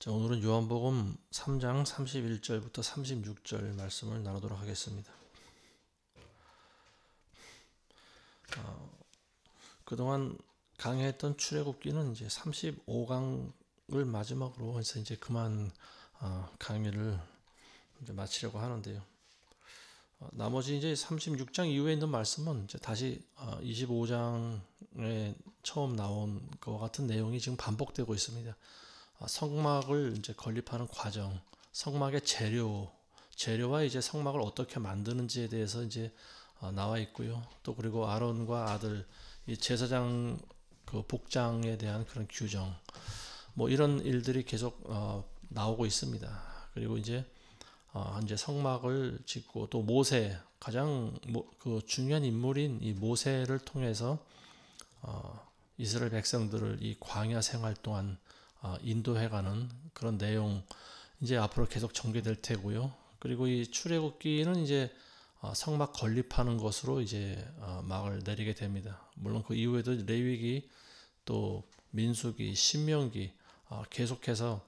자, 오늘은 요한복음 3장 31절부터 36절 말씀을 나누도록 하겠습니다. 그동안 강의했던 출애굽기는 이제 35강을 마지막으로 해서 이제 그만 강의를 이제 마치려고 하는데요. 나머지 이제 36장 이후에 있는 말씀은 이제 다시 25장에 처음 나온 것과 같은 내용이 지금 반복되고 있습니다. 성막을 이제 건립하는 과정, 성막의 재료와 이제 성막을 어떻게 만드는지에 대해서 이제 나와 있고요. 또 그리고 아론과 아들 이 제사장 그 복장에 대한 그런 규정, 뭐 이런 일들이 계속 나오고 있습니다. 그리고 이제 성막을 짓고 또 모세 가장 그 중요한 인물인 이 모세를 통해서 이스라엘 백성들을 이 광야 생활 동안 인도해가는 그런 내용 이제 앞으로 계속 전개될 테고요. 그리고 이 출애굽기는 이제 성막 건립하는 것으로 이제 막을 내리게 됩니다. 물론 그 이후에도 레위기 또 민수기, 신명기 계속해서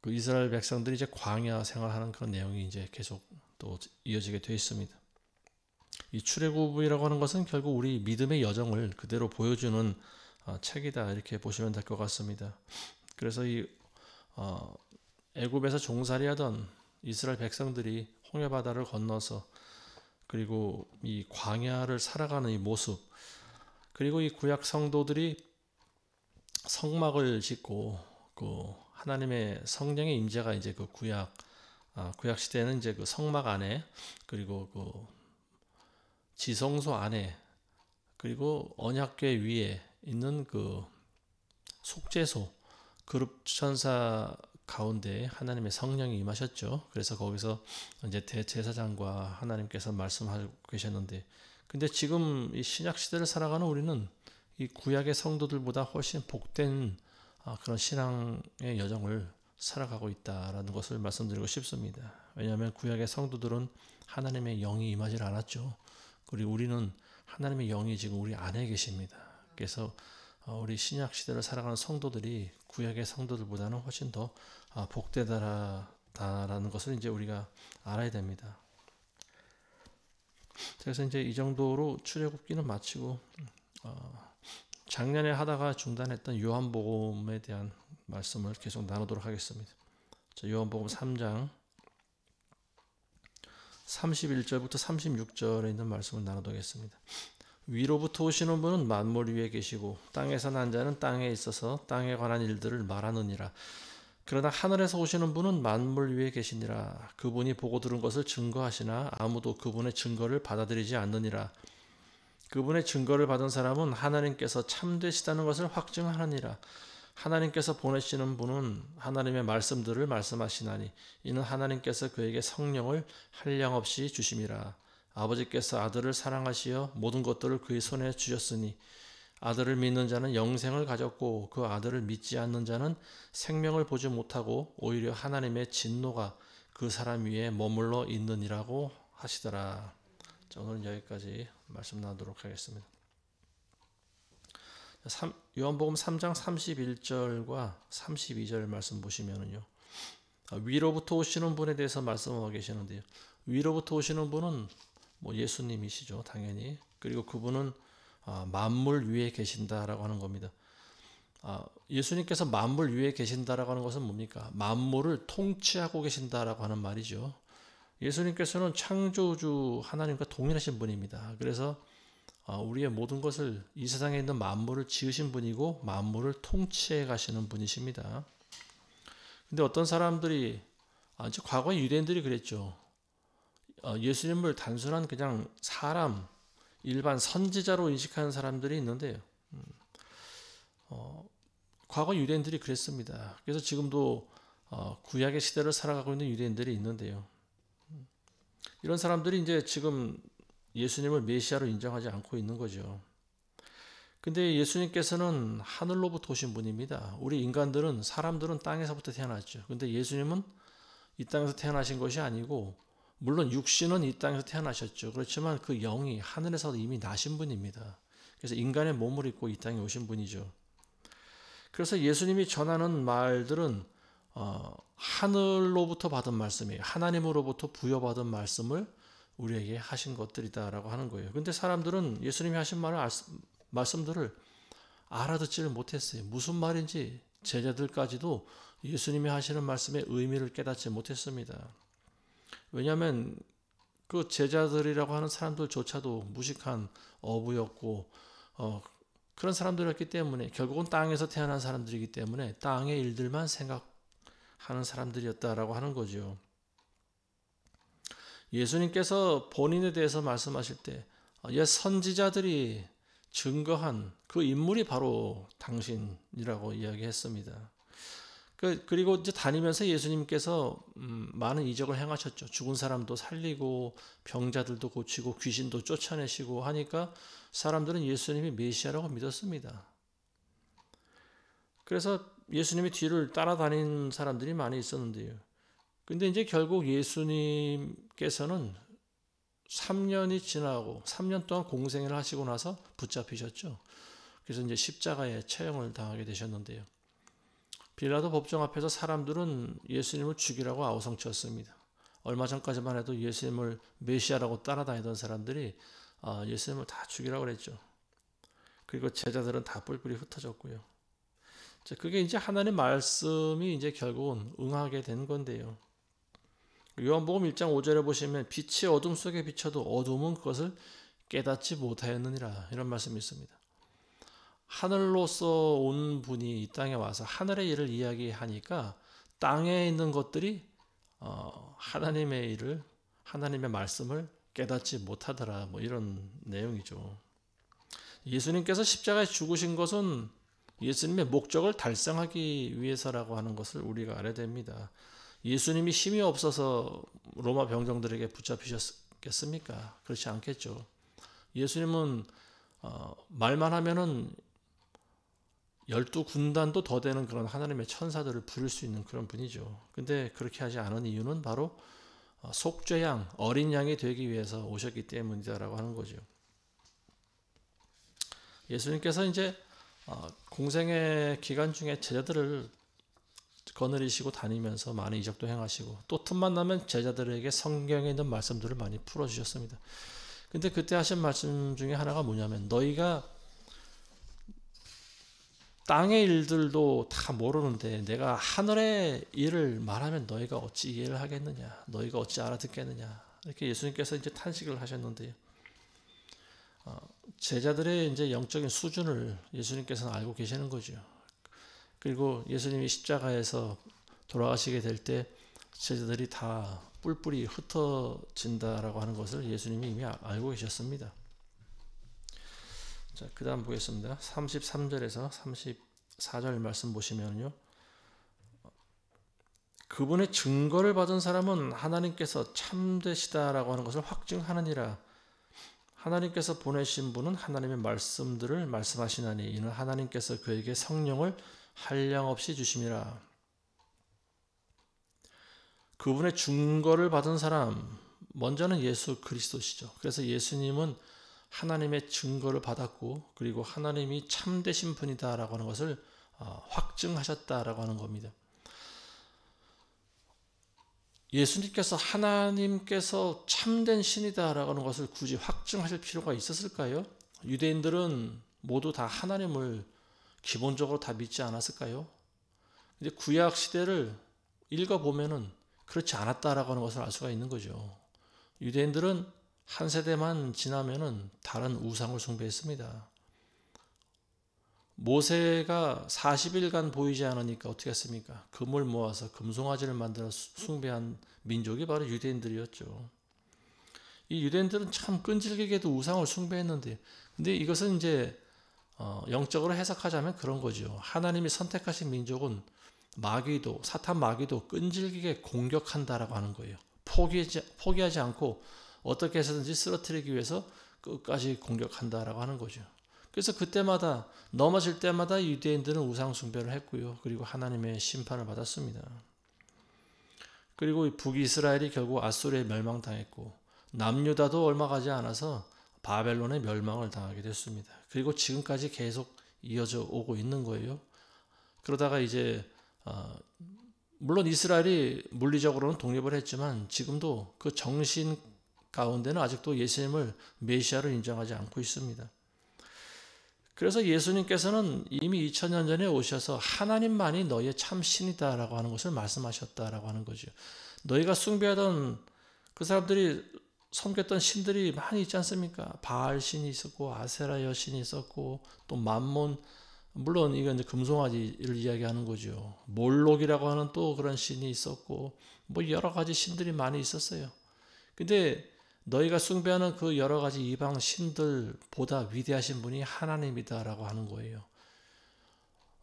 그 이스라엘 백성들이 이제 광야 생활하는 그런 내용이 이제 계속 또 이어지게 되어 있습니다. 이 출애굽이라고 하는 것은 결국 우리 믿음의 여정을 그대로 보여주는 책이다 이렇게 보시면 될 것 같습니다. 그래서 이 애굽에서 종살이하던 이스라엘 백성들이 홍해 바다를 건너서 그리고 이 광야를 살아가는 이 모습, 그리고 이 구약 성도들이 성막을 짓고 그 하나님의 성령의 임재가 이제 그 구약 시대에는 이제 그 성막 안에 그리고 그 지성소 안에 그리고 언약궤 위에 있는 그 속죄소 그룹 천사 가운데 하나님의 성령이 임하셨죠. 그래서 거기서 이제 대제사장과 하나님께서 말씀하고 계셨는데, 근데 지금 이 신약 시대를 살아가는 우리는 이 구약의 성도들보다 훨씬 복된 그런 신앙의 여정을 살아가고 있다라는 것을 말씀드리고 싶습니다. 왜냐하면 구약의 성도들은 하나님의 영이 임하지 않았죠. 그리고 우리는 하나님의 영이 지금 우리 안에 계십니다. 그래서 우리 신약 시대를 살아가는 성도들이 구약의 성도들보다는 훨씬 더 복되다라는 것을 이제 우리가 알아야 됩니다. 그래서 이제 이 정도로 출애굽기는 마치고 작년에 하다가 중단했던 요한복음에 대한 말씀을 계속 나누도록 하겠습니다. 자, 요한복음 3장 31절부터 36절에 있는 말씀을 나누겠습니다. 위로부터 오시는 분은 만물 위에 계시고 땅에서 난 자는 땅에 있어서 땅에 관한 일들을 말하느니라. 그러나 하늘에서 오시는 분은 만물 위에 계시니라. 그분이 보고 들은 것을 증거하시나 아무도 그분의 증거를 받아들이지 않느니라. 그분의 증거를 받은 사람은 하나님께서 참되시다는 것을 확증하느니라. 하나님께서 보내시는 분은 하나님의 말씀들을 말씀하시나니 이는 하나님께서 그에게 성령을 한량없이 주심이라. 아버지께서 아들을 사랑하시어 모든 것들을 그의 손에 주셨으니 아들을 믿는 자는 영생을 가졌고 그 아들을 믿지 않는 자는 생명을 보지 못하고 오히려 하나님의 진노가 그 사람 위에 머물러 있느니라고 하시더라. 자, 오늘은 여기까지 말씀 나누도록 하겠습니다. 요한복음 3장 31절과 32절 말씀 보시면은요, 위로부터 오시는 분에 대해서 말씀하고 계시는데요, 위로부터 오시는 분은 뭐 예수님이시죠, 당연히. 그리고 그분은 만물 위에 계신다라고 하는 겁니다. 예수님께서 만물 위에 계신다라고 하는 것은 뭡니까? 만물을 통치하고 계신다라고 하는 말이죠. 예수님께서는 창조주 하나님과 동일하신 분입니다. 그래서 우리의 모든 것을, 이 세상에 있는 만물을 지으신 분이고 만물을 통치해 가시는 분이십니다. 근데 어떤 사람들이 이제 과거 유대인들이 그랬죠. 예수님을 단순한 그냥 사람, 일반 선지자로 인식하는 사람들이 있는데요. 과거 유대인들이 그랬습니다. 그래서 지금도 구약의 시대를 살아가고 있는 유대인들이 있는데요. 이런 사람들이 이제 지금 예수님을 메시아로 인정하지 않고 있는 거죠. 근데 예수님께서는 하늘로부터 오신 분입니다. 우리 인간들은, 사람들은 땅에서부터 태어났죠. 근데 예수님은 이 땅에서 태어나신 것이 아니고, 물론 육신은 이 땅에서 태어나셨죠. 그렇지만 그 영이 하늘에서 이미 나신 분입니다. 그래서 인간의 몸을 입고 이 땅에 오신 분이죠. 그래서 예수님이 전하는 말들은 하늘로부터 받은 말씀이에요. 하나님으로부터 부여받은 말씀을 우리에게 하신 것들이다라고 하는 거예요. 근데 사람들은 예수님이 하신 말씀들을 알아듣지를 못했어요. 무슨 말인지 제자들까지도 예수님이 하시는 말씀의 의미를 깨닫지 못했습니다. 왜냐하면 그 제자들이라고 하는 사람들조차도 무식한 어부였고 그런 사람들이었기 때문에 결국은 땅에서 태어난 사람들이기 때문에 땅의 일들만 생각하는 사람들이었다라고 하는 거죠. 예수님께서 본인에 대해서 말씀하실 때 옛 선지자들이 증거한 그 인물이 바로 당신이라고 이야기했습니다. 그리고 이제 다니면서 예수님께서 많은 이적을 행하셨죠. 죽은 사람도 살리고 병자들도 고치고 귀신도 쫓아내시고 하니까 사람들은 예수님이 메시아라고 믿었습니다. 그래서 예수님의 뒤를 따라다닌 사람들이 많이 있었는데요. 근데 이제 결국 예수님께서는 3년이 지나고 3년 동안 공생을 하시고 나서 붙잡히셨죠. 그래서 이제 십자가에 처형을 당하게 되셨는데요. 빌라도 법정 앞에서 사람들은 예수님을 죽이라고 아우성쳤습니다. 얼마 전까지만 해도 예수님을 메시아라고 따라다니던 사람들이 예수님을 다 죽이라고 그랬죠. 그리고 제자들은 다 뿔뿔이 흩어졌고요. 그게 이제 하나님의 말씀이 이제 결국은 응하게 된 건데요. 요한복음 1장 5절에 보시면 빛이 어둠 속에 비춰도 어둠은 그것을 깨닫지 못하였느니라 이런 말씀이 있습니다. 하늘로서 온 분이 이 땅에 와서 하늘의 일을 이야기하니까 땅에 있는 것들이 하나님의 일을 하나님의 말씀을 깨닫지 못하더라 뭐 이런 내용이죠. 예수님께서 십자가에 죽으신 것은 예수님의 목적을 달성하기 위해서라고 하는 것을 우리가 알아야 됩니다. 예수님이 힘이 없어서 로마 병정들에게 붙잡히셨겠습니까? 그렇지 않겠죠. 예수님은 말만 하면은 12군단도 더 되는 그런 하나님의 천사들을 부릴 수 있는 그런 분이죠. 근데 그렇게 하지 않은 이유는 바로 속죄양, 어린 양이 되기 위해서 오셨기 때문이다라고 하는 거죠. 예수님께서 이제 공생의 기간 중에 제자들을 거느리시고 다니면서 많은 이적도 행하시고 또 틈만 나면 제자들에게 성경에 있는 말씀들을 많이 풀어주셨습니다. 근데 그때 하신 말씀 중에 하나가 뭐냐면 너희가 땅의 일들도 다 모르는데 내가 하늘의 일을 말하면 너희가 어찌 이해를 하겠느냐, 너희가 어찌 알아듣겠느냐 이렇게 예수님께서 이제 탄식을 하셨는데요. 제자들의 이제 영적인 수준을 예수님께서는 알고 계시는 거죠. 그리고 예수님이 십자가에서 돌아가시게 될 때 제자들이 다 뿔뿔이 흩어진다라고 하는 것을 예수님이 이미 알고 계셨습니다. 자, 그 다음 보겠습니다. 33절에서 34절 말씀 보시면요. 그분의 증거를 받은 사람은 하나님께서 참되시다라고 하는 것을 확증하느니라. 하나님께서 보내신 분은 하나님의 말씀들을 말씀하시나니 이는 하나님께서 그에게 성령을 한량없이 주심이라. 그분의 증거를 받은 사람, 먼저는 예수 그리스도시죠. 그래서 예수님은 하나님의 증거를 받았고 그리고 하나님이 참되신 분이다라고 하는 것을 확증하셨다라고 하는 겁니다. 예수님께서 하나님께서 참된 신이다라고 하는 것을 굳이 확증하실 필요가 있었을까요? 유대인들은 모두 다 하나님을 기본적으로 다 믿지 않았을까요? 근데 구약 시대를 읽어보면은 그렇지 않았다라고 하는 것을 알 수가 있는 거죠. 유대인들은 한 세대만 지나면은 다른 우상을 숭배했습니다. 모세가 40일간 보이지 않으니까 어떻게 했습니까? 금을 모아서 금송아지를 만들어 숭배한 민족이 바로 유대인들이었죠. 이 유대인들은 참 끈질기게도 우상을 숭배했는데, 근데 이것은 이제 영적으로 해석하자면 그런 거죠. 하나님이 선택하신 민족은 마귀도 사탄 마귀도 끈질기게 공격한다라고 하는 거예요. 포기하지 않고 어떻게 해서든지 쓰러뜨리기 위해서 끝까지 공격한다라고 하는 거죠. 그래서 그때마다 넘어질 때마다 유대인들은 우상 숭배를 했고요. 그리고 하나님의 심판을 받았습니다. 그리고 북이스라엘이 결국 아수르에 멸망당했고 남유다도 얼마 가지 않아서 바벨론의 멸망을 당하게 됐습니다. 그리고 지금까지 계속 이어져 오고 있는 거예요. 그러다가 이제 물론 이스라엘이 물리적으로는 독립을 했지만 지금도 그 정신 가운데는 아직도 예수님을 메시아로 인정하지 않고 있습니다. 그래서 예수님께서는 이미 2000년 전에 오셔서 하나님만이 너희의 참 신이다라고 하는 것을 말씀하셨다라고 하는 거죠. 너희가 숭배하던 그 사람들이 섬겼던 신들이 많이 있지 않습니까? 바알 신이 있었고 아세라 여신이 있었고 또 만몬, 물론 이건 이제 금송아지를 이야기하는 거죠. 몰록이라고 하는 또 그런 신이 있었고 뭐 여러 가지 신들이 많이 있었어요. 근데 너희가 숭배하는 그 여러 가지 이방 신들보다 위대하신 분이 하나님이다라고 하는 거예요.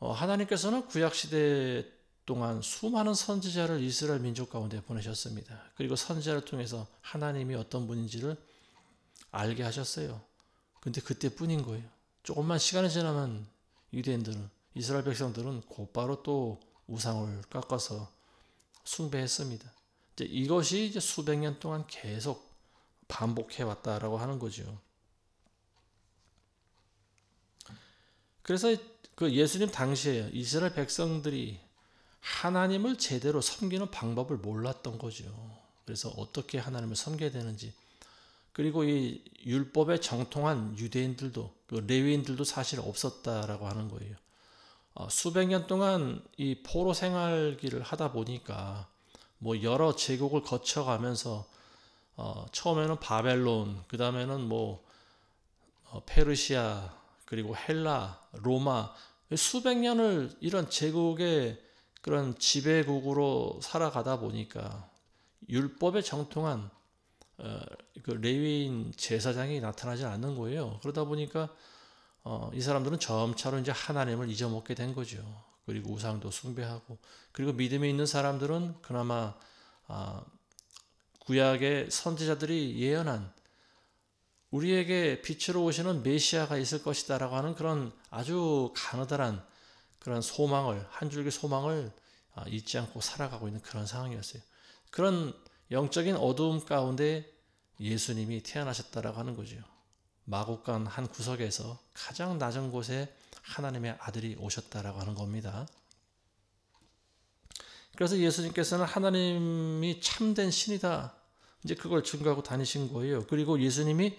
하나님께서는 구약시대 동안 수많은 선지자를 이스라엘 민족 가운데 보내셨습니다. 그리고 선지자를 통해서 하나님이 어떤 분인지를 알게 하셨어요. 근데 그때뿐인 거예요. 조금만 시간이 지나면 유대인들은, 이스라엘 백성들은 곧바로 또 우상을 깎아서 숭배했습니다. 이것이 이제 수백 년 동안 계속 반복해 왔다라고 하는 거죠. 그래서 그 예수님 당시에 이스라엘 백성들이 하나님을 제대로 섬기는 방법을 몰랐던 거죠. 그래서 어떻게 하나님을 섬겨야 되는지, 그리고 이 율법에 정통한 유대인들도, 그 레위인들도 사실 없었다라고 하는 거예요. 수백 년 동안 이 포로 생활기를 하다 보니까 뭐 여러 제국을 거쳐가면서 처음에는 바벨론, 그 다음에는 뭐 페르시아, 그리고 헬라, 로마, 수백 년을 이런 제국의 그런 지배국으로 살아가다 보니까 율법에 정통한 그 레위인 제사장이 나타나지 않는 거예요. 그러다 보니까 이 사람들은 점차로 이제 하나님을 잊어먹게 된 거죠. 그리고 우상도 숭배하고, 그리고 믿음이 있는 사람들은 그나마 구약의 선지자들이 예언한 우리에게 빛으로 오시는 메시아가 있을 것이다라고 하는 그런 아주 가느다란 그런 소망을, 한 줄기 소망을 잊지 않고 살아가고 있는 그런 상황이었어요. 그런 영적인 어두움 가운데 예수님이 태어나셨다라고 하는 거죠. 마국간 한 구석에서 가장 낮은 곳에 하나님의 아들이 오셨다라고 하는 겁니다. 그래서 예수님께서는 하나님이 참된 신이다, 이제 그걸 증거하고 다니신 거예요. 그리고 예수님이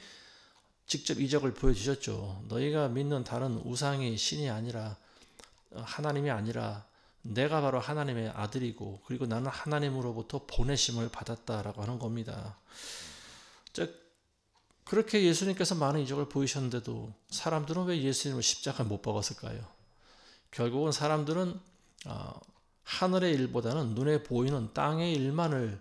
직접 이적을 보여주셨죠. 너희가 믿는 다른 우상이 신이 아니라, 하나님이 아니라 내가 바로 하나님의 아들이고, 그리고 나는 하나님으로부터 보내심을 받았다라고 하는 겁니다. 그렇게 예수님께서 많은 이적을 보이셨는데도 사람들은 왜 예수님을 십자가에 못 박았을까요? 결국은 사람들은 하늘의 일보다는 눈에 보이는 땅의 일만을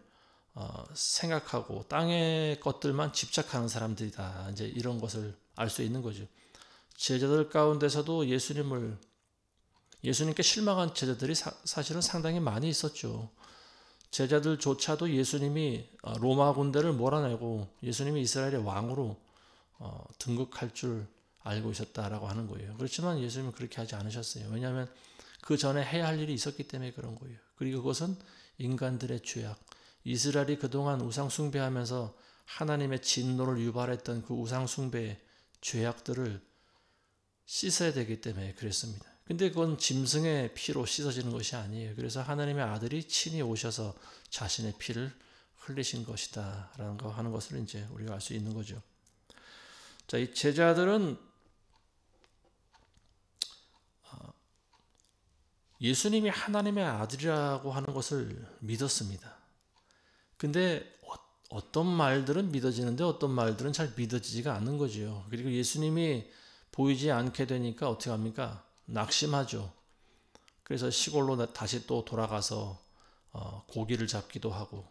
생각하고 땅의 것들만 집착하는 사람들이다, 이제 이런 것을 알 수 있는 거죠. 제자들 가운데서도 예수님께 실망한 제자들이 사실은 상당히 많이 있었죠. 제자들조차도 예수님이 로마 군대를 몰아내고 예수님이 이스라엘의 왕으로 등극할 줄 알고 있었다라고 하는 거예요. 그렇지만 예수님은 그렇게 하지 않으셨어요. 왜냐하면 그 전에 해야 할 일이 있었기 때문에 그런 거예요. 그리고 그것은 인간들의 죄악, 이스라엘이 그동안 우상 숭배하면서 하나님의 진노를 유발했던 그 우상 숭배의 죄악들을 씻어야 되기 때문에 그랬습니다. 근데 그건 짐승의 피로 씻어지는 것이 아니에요. 그래서 하나님의 아들이 친히 오셔서 자신의 피를 흘리신 것이다 라는 거 하는 것을 이제 우리가 알 수 있는 거죠. 자, 이 제자들은 예수님이 하나님의 아들이라고 하는 것을 믿었습니다. 근데 어떤 말들은 믿어지는데 어떤 말들은 잘 믿어지지가 않는 거죠. 그리고 예수님이 보이지 않게 되니까 어떻게 합니까? 낙심하죠. 그래서 시골로 다시 또 돌아가서 고기를 잡기도 하고.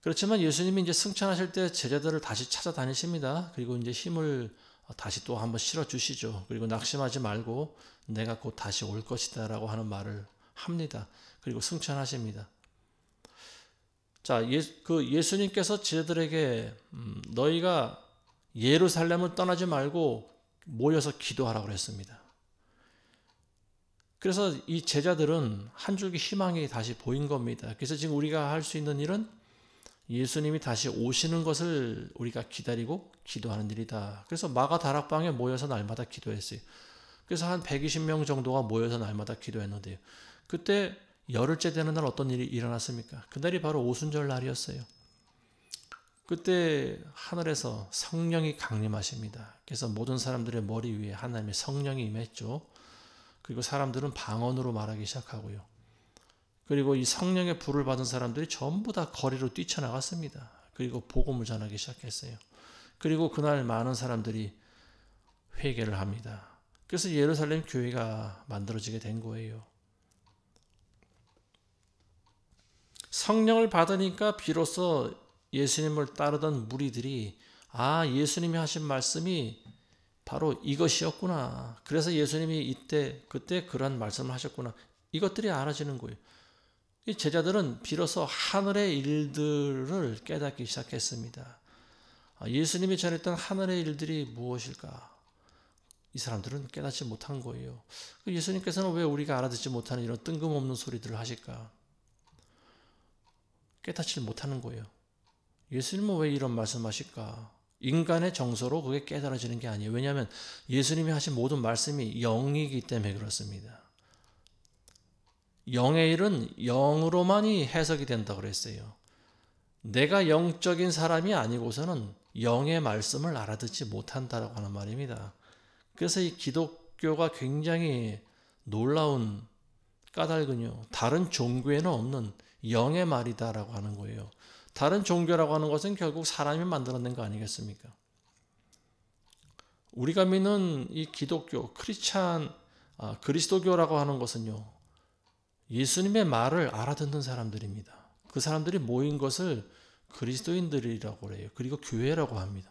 그렇지만 예수님이 이제 승천하실 때 제자들을 다시 찾아다니십니다. 그리고 이제 힘을 다시 또 한번 실어 주시죠. 그리고 낙심하지 말고 내가 곧 다시 올 것이다 라고 하는 말을 합니다. 그리고 승천하십니다. 자, 예수님께서 제자들에게 너희가 예루살렘을 떠나지 말고 모여서 기도하라고 그랬습니다. 그래서 이 제자들은 한 줄기 희망이 다시 보인 겁니다. 그래서 지금 우리가 할 수 있는 일은 예수님이 다시 오시는 것을 우리가 기다리고 기도하는 일이다. 그래서 마가 다락방에 모여서 날마다 기도했어요. 그래서 한 120명 정도가 모여서 날마다 기도했는데요. 그때 열흘째 되는 날 어떤 일이 일어났습니까? 그날이 바로 오순절 날이었어요. 그때 하늘에서 성령이 강림하십니다. 그래서 모든 사람들의 머리 위에 하나님의 성령이 임했죠. 그리고 사람들은 방언으로 말하기 시작하고요. 그리고 이 성령의 불을 받은 사람들이 전부 다 거리로 뛰쳐나갔습니다. 그리고 복음을 전하기 시작했어요. 그리고 그날 많은 사람들이 회개를 합니다. 그래서 예루살렘 교회가 만들어지게 된 거예요. 성령을 받으니까 비로소 예수님을 따르던 무리들이 예수님이 하신 말씀이 바로 이것이었구나. 그래서 예수님이 그때 그런 말씀을 하셨구나. 이것들이 알아지는 거예요. 이 제자들은 비로소 하늘의 일들을 깨닫기 시작했습니다. 예수님이 전했던 하늘의 일들이 무엇일까? 이 사람들은 깨닫지 못한 거예요. 예수님께서는 왜 우리가 알아듣지 못하는 이런 뜬금없는 소리들을 하실까? 깨닫지 못하는 거예요. 예수님은 왜 이런 말씀하실까? 인간의 정서로 그게 깨달아지는 게 아니에요. 왜냐하면 예수님이 하신 모든 말씀이 영이기 때문에 그렇습니다. 영의 일은 영으로만이 해석이 된다고 그랬어요. 내가 영적인 사람이 아니고서는 영의 말씀을 알아듣지 못한다라고 하는 말입니다. 그래서 이 기독교가 굉장히 놀라운 까닭은요, 다른 종교에는 없는 영의 말이다라고 하는 거예요. 다른 종교라고 하는 것은 결국 사람이 만들어낸 거 아니겠습니까? 우리가 믿는 이 기독교, 그리스도교라고 하는 것은요, 예수님의 말을 알아듣는 사람들입니다. 그 사람들이 모인 것을 그리스도인들이라고 해요. 그리고 교회라고 합니다.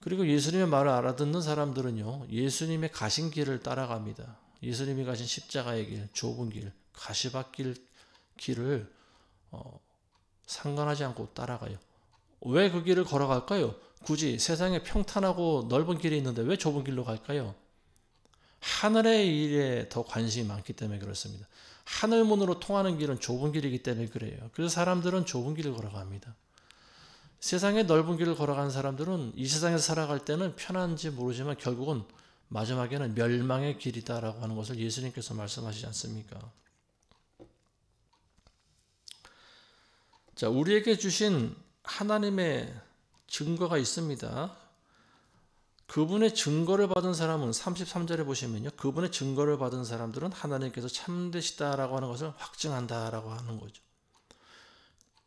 그리고 예수님의 말을 알아듣는 사람들은요, 예수님의 가신 길을 따라갑니다. 예수님이 가신 십자가의 길, 좁은 길, 가시밭길 길을 상관하지 않고 따라가요. 왜 그 길을 걸어갈까요? 굳이 세상에 평탄하고 넓은 길이 있는데 왜 좁은 길로 갈까요? 하늘의 일에 더 관심이 많기 때문에 그렇습니다. 하늘문으로 통하는 길은 좁은 길이기 때문에 그래요. 그래서 사람들은 좁은 길을 걸어갑니다. 세상에 넓은 길을 걸어가는 사람들은 이 세상에서 살아갈 때는 편한지 모르지만 결국은 마지막에는 멸망의 길이다라고 하는 것을 예수님께서 말씀하시지 않습니까? 자, 우리에게 주신 하나님의 증거가 있습니다. 그분의 증거를 받은 사람은 33절에 보시면요. 그분의 증거를 받은 사람들은 하나님께서 참되시다라고 하는 것을 확증한다라고 하는 거죠.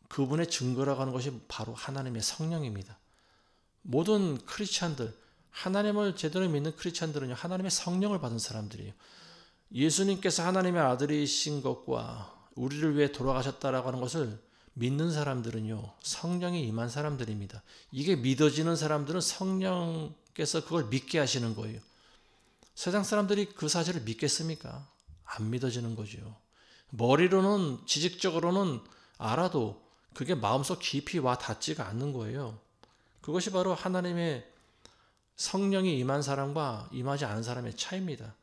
그분의 증거라고 하는 것이 바로 하나님의 성령입니다. 모든 크리스찬들, 하나님을 제대로 믿는 크리스찬들은요, 하나님의 성령을 받은 사람들이에요. 예수님께서 하나님의 아들이신 것과 우리를 위해 돌아가셨다라고 하는 것을 믿는 사람들은요, 성령이 임한 사람들입니다. 이게 믿어지는 사람들은 성령께서 그걸 믿게 하시는 거예요. 세상 사람들이 그 사실을 믿겠습니까? 안 믿어지는 거죠. 머리로는, 지식적으로는 알아도 그게 마음속 깊이 와 닿지가 않는 거예요. 그것이 바로 하나님의 성령이 임한 사람과 임하지 않은 사람의 차이입니다.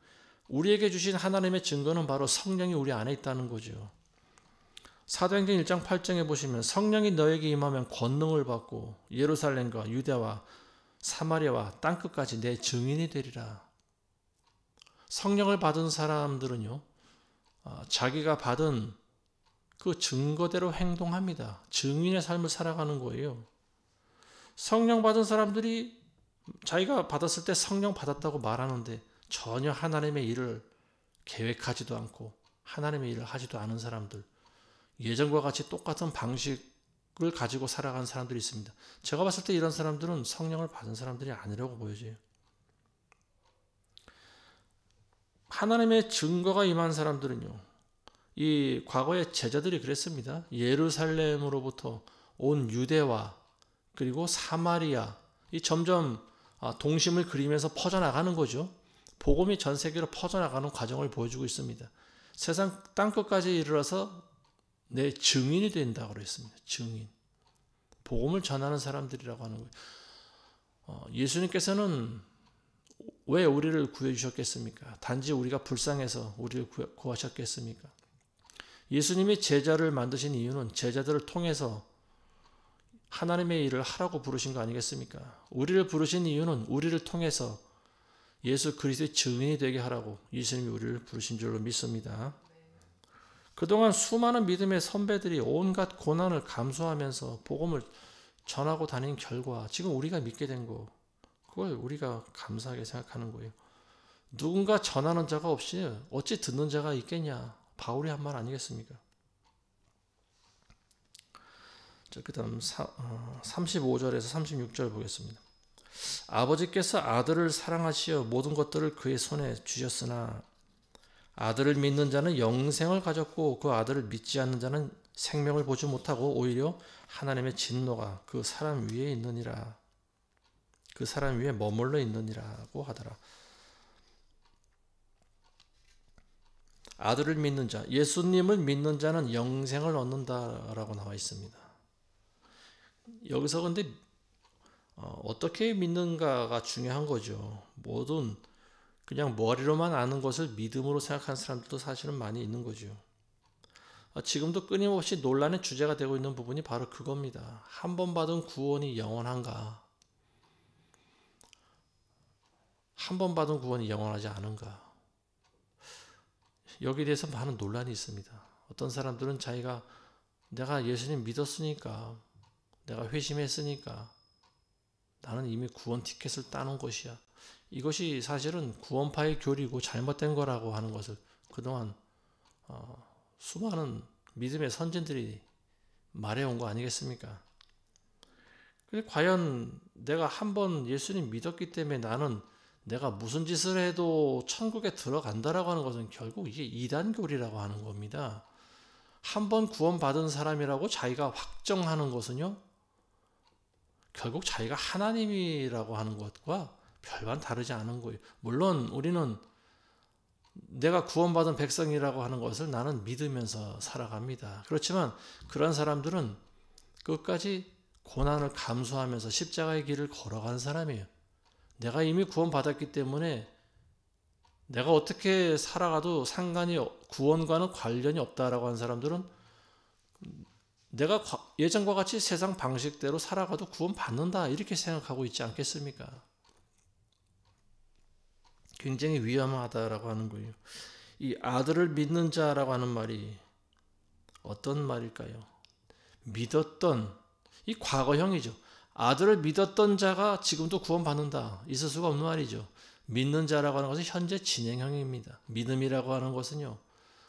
우리에게 주신 하나님의 증거는 바로 성령이 우리 안에 있다는 거죠. 사도행전 1장 8장에 보시면 성령이 너에게 임하면 권능을 받고 예루살렘과 유대와 사마리아와 땅끝까지 내 증인이 되리라. 성령을 받은 사람들은요, 자기가 받은 그 증거대로 행동합니다. 증인의 삶을 살아가는 거예요. 성령 받은 사람들이 자기가 받았을 때 성령 받았다고 말하는데 전혀 하나님의 일을 계획하지도 않고 하나님의 일을 하지도 않은 사람들, 예전과 같이 똑같은 방식을 가지고 살아가는 사람들이 있습니다. 제가 봤을 때 이런 사람들은 성령을 받은 사람들이 아니라고 보여져요. 하나님의 증거가 임한 사람들은요, 이 과거의 제자들이 그랬습니다. 예루살렘으로부터 온 유대와 그리고 사마리아, 이 점점 동심을 그리면서 퍼져나가는 거죠. 복음이 전 세계로 퍼져나가는 과정을 보여주고 있습니다. 세상 땅끝까지 이르러서 내 증인이 된다고 그랬습니다. 증인. 복음을 전하는 사람들이라고 하는 거예요. 예수님께서는 왜 우리를 구해주셨겠습니까? 단지 우리가 불쌍해서 우리를 구하셨겠습니까? 예수님이 제자를 만드신 이유는 제자들을 통해서 하나님의 일을 하라고 부르신 거 아니겠습니까? 우리를 부르신 이유는 우리를 통해서 예수 그리스도의 증인이 되게 하라고 예수님이 우리를 부르신 줄로 믿습니다. 그동안 수많은 믿음의 선배들이 온갖 고난을 감수하면서 복음을 전하고 다닌 결과 지금 우리가 믿게 된 거, 그걸 우리가 감사하게 생각하는 거예요. 누군가 전하는 자가 없이 어찌 듣는 자가 있겠냐, 바울이 한 말 아니겠습니까? 그 다음 35절에서 36절 보겠습니다. 아버지께서 아들을 사랑하시어 모든 것들을 그의 손에 주셨으나 아들을 믿는 자는 영생을 가졌고 그 아들을 믿지 않는 자는 생명을 보지 못하고 오히려 하나님의 진노가 그 사람 위에 있느니라. 그 사람 위에 머물러 있느니라고 하더라. 아들을 믿는 자, 예수님을 믿는 자는 영생을 얻는다라고 나와 있습니다. 여기서 근데 어떻게 믿는가가 중요한 거죠. 뭐든 그냥 머리로만 아는 것을 믿음으로 생각하는 사람들도 사실은 많이 있는 거죠. 지금도 끊임없이 논란의 주제가 되고 있는 부분이 바로 그겁니다. 한 번 받은 구원이 영원한가? 한 번 받은 구원이 영원하지 않은가? 여기에 대해서 많은 논란이 있습니다. 어떤 사람들은 자기가 내가 예수님 믿었으니까, 내가 회심했으니까 나는 이미 구원 티켓을 따놓은 것이야. 이것이 사실은 구원파의 교리고 잘못된 거라고 하는 것을 그동안 수많은 믿음의 선진들이 말해온 거 아니겠습니까? 근데 과연 내가 한번 예수님 믿었기 때문에 나는 내가 무슨 짓을 해도 천국에 들어간다라고 하는 것은 결국 이게 이단교리라고 하는 겁니다. 한번 구원받은 사람이라고 자기가 확정하는 것은요, 결국 자기가 하나님이라고 하는 것과 별반 다르지 않은 거예요. 물론 우리는 내가 구원받은 백성이라고 하는 것을 나는 믿으면서 살아갑니다. 그렇지만 그런 사람들은 끝까지 고난을 감수하면서 십자가의 길을 걸어간 사람이에요. 내가 이미 구원받았기 때문에 내가 어떻게 살아가도 상관이, 구원과는 관련이 없다라고 하는 사람들은 내가 예전과 같이 세상 방식대로 살아가도 구원받는다 이렇게 생각하고 있지 않겠습니까? 굉장히 위험하다라고 하는 거예요. 이 아들을 믿는 자라고 하는 말이 어떤 말일까요? 믿었던, 이 과거형이죠. 아들을 믿었던 자가 지금도 구원받는다. 있을 수가 없는 말이죠. 믿는 자라고 하는 것은 현재 진행형입니다. 믿음이라고 하는 것은요,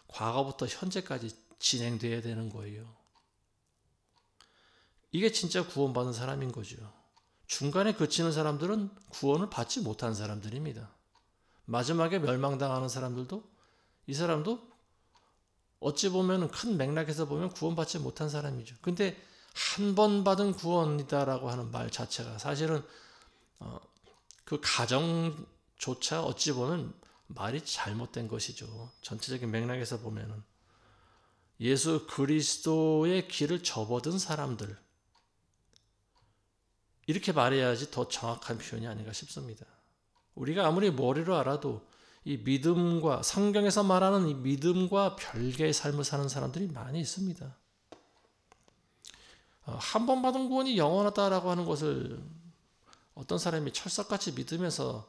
과거부터 현재까지 진행돼야 되는 거예요. 이게 진짜 구원받은 사람인 거죠. 중간에 그치는 사람들은 구원을 받지 못한 사람들입니다. 마지막에 멸망당하는 사람들도, 이 사람도 어찌 보면 큰 맥락에서 보면 구원받지 못한 사람이죠. 근데 한 번 받은 구원이다라고 하는 말 자체가 사실은 그 가정조차 어찌 보면 말이 잘못된 것이죠. 전체적인 맥락에서 보면은 예수 그리스도의 길을 접어든 사람들, 이렇게 말해야지 더 정확한 표현이 아닌가 싶습니다. 우리가 아무리 머리로 알아도 이 믿음과, 성경에서 말하는 이 믿음과 별개의 삶을 사는 사람들이 많이 있습니다. 한 번 받은 구원이 영원하다라고 하는 것을 어떤 사람이 철석같이 믿으면서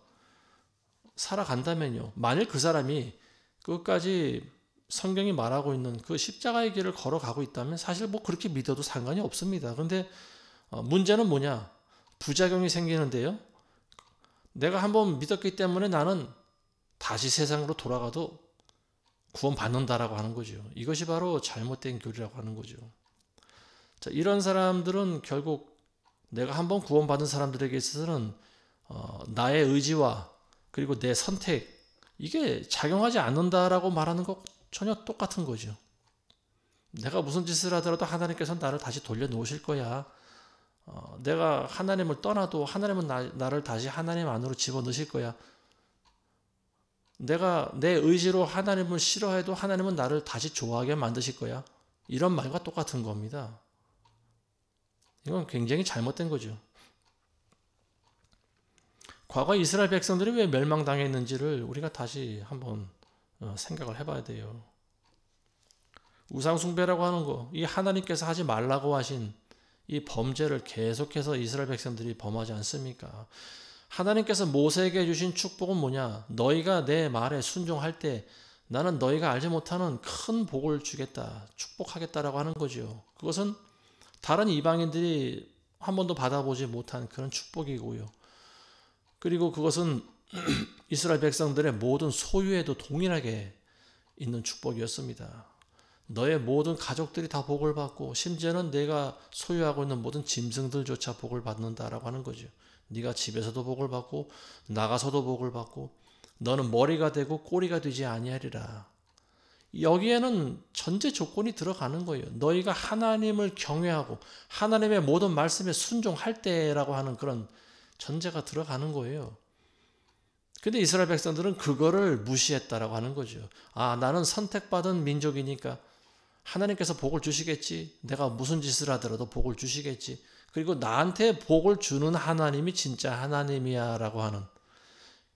살아간다면요, 만일 그 사람이 끝까지 성경이 말하고 있는 그 십자가의 길을 걸어가고 있다면 사실 뭐 그렇게 믿어도 상관이 없습니다. 근데 문제는 뭐냐? 부작용이 생기는데요, 내가 한번 믿었기 때문에 나는 다시 세상으로 돌아가도 구원받는다라고 하는 거죠. 이것이 바로 잘못된 교리라고 하는 거죠. 자, 이런 사람들은 결국 내가 한번 구원받은 사람들에게 있어서는 나의 의지와 그리고 내 선택, 이게 작용하지 않는다라고 말하는 것 전혀 똑같은 거죠. 내가 무슨 짓을 하더라도 하나님께서 나를 다시 돌려놓으실 거야. 내가 하나님을 떠나도 하나님은 나를 다시 하나님 안으로 집어넣으실 거야. 내가 내 의지로 하나님을 싫어해도 하나님은 나를 다시 좋아하게 만드실 거야. 이런 말과 똑같은 겁니다. 이건 굉장히 잘못된 거죠. 과거 이스라엘 백성들이 왜 멸망당했는지를 우리가 다시 한번 생각을 해봐야 돼요. 우상숭배라고 하는 거, 이 하나님께서 하지 말라고 하신 이 범죄를 계속해서 이스라엘 백성들이 범하지 않습니까? 하나님께서 모세에게 주신 축복은 뭐냐? 너희가 내 말에 순종할 때 나는 너희가 알지 못하는 큰 복을 주겠다, 축복하겠다라고 하는 거죠. 그것은 다른 이방인들이 한 번도 받아보지 못한 그런 축복이고요. 그리고 그것은 이스라엘 백성들의 모든 소유에도 동일하게 있는 축복이었습니다. 너의 모든 가족들이 다 복을 받고 심지어는 내가 소유하고 있는 모든 짐승들조차 복을 받는다라고 하는 거죠. 네가 집에서도 복을 받고 나가서도 복을 받고 너는 머리가 되고 꼬리가 되지 아니하리라. 여기에는 전제 조건이 들어가는 거예요. 너희가 하나님을 경외하고 하나님의 모든 말씀에 순종할 때라고 하는 그런 전제가 들어가는 거예요. 근데 이스라엘 백성들은 그거를 무시했다라고 하는 거죠. 아, 나는 선택받은 민족이니까 하나님께서 복을 주시겠지. 내가 무슨 짓을 하더라도 복을 주시겠지. 그리고 나한테 복을 주는 하나님이 진짜 하나님이야 라고 하는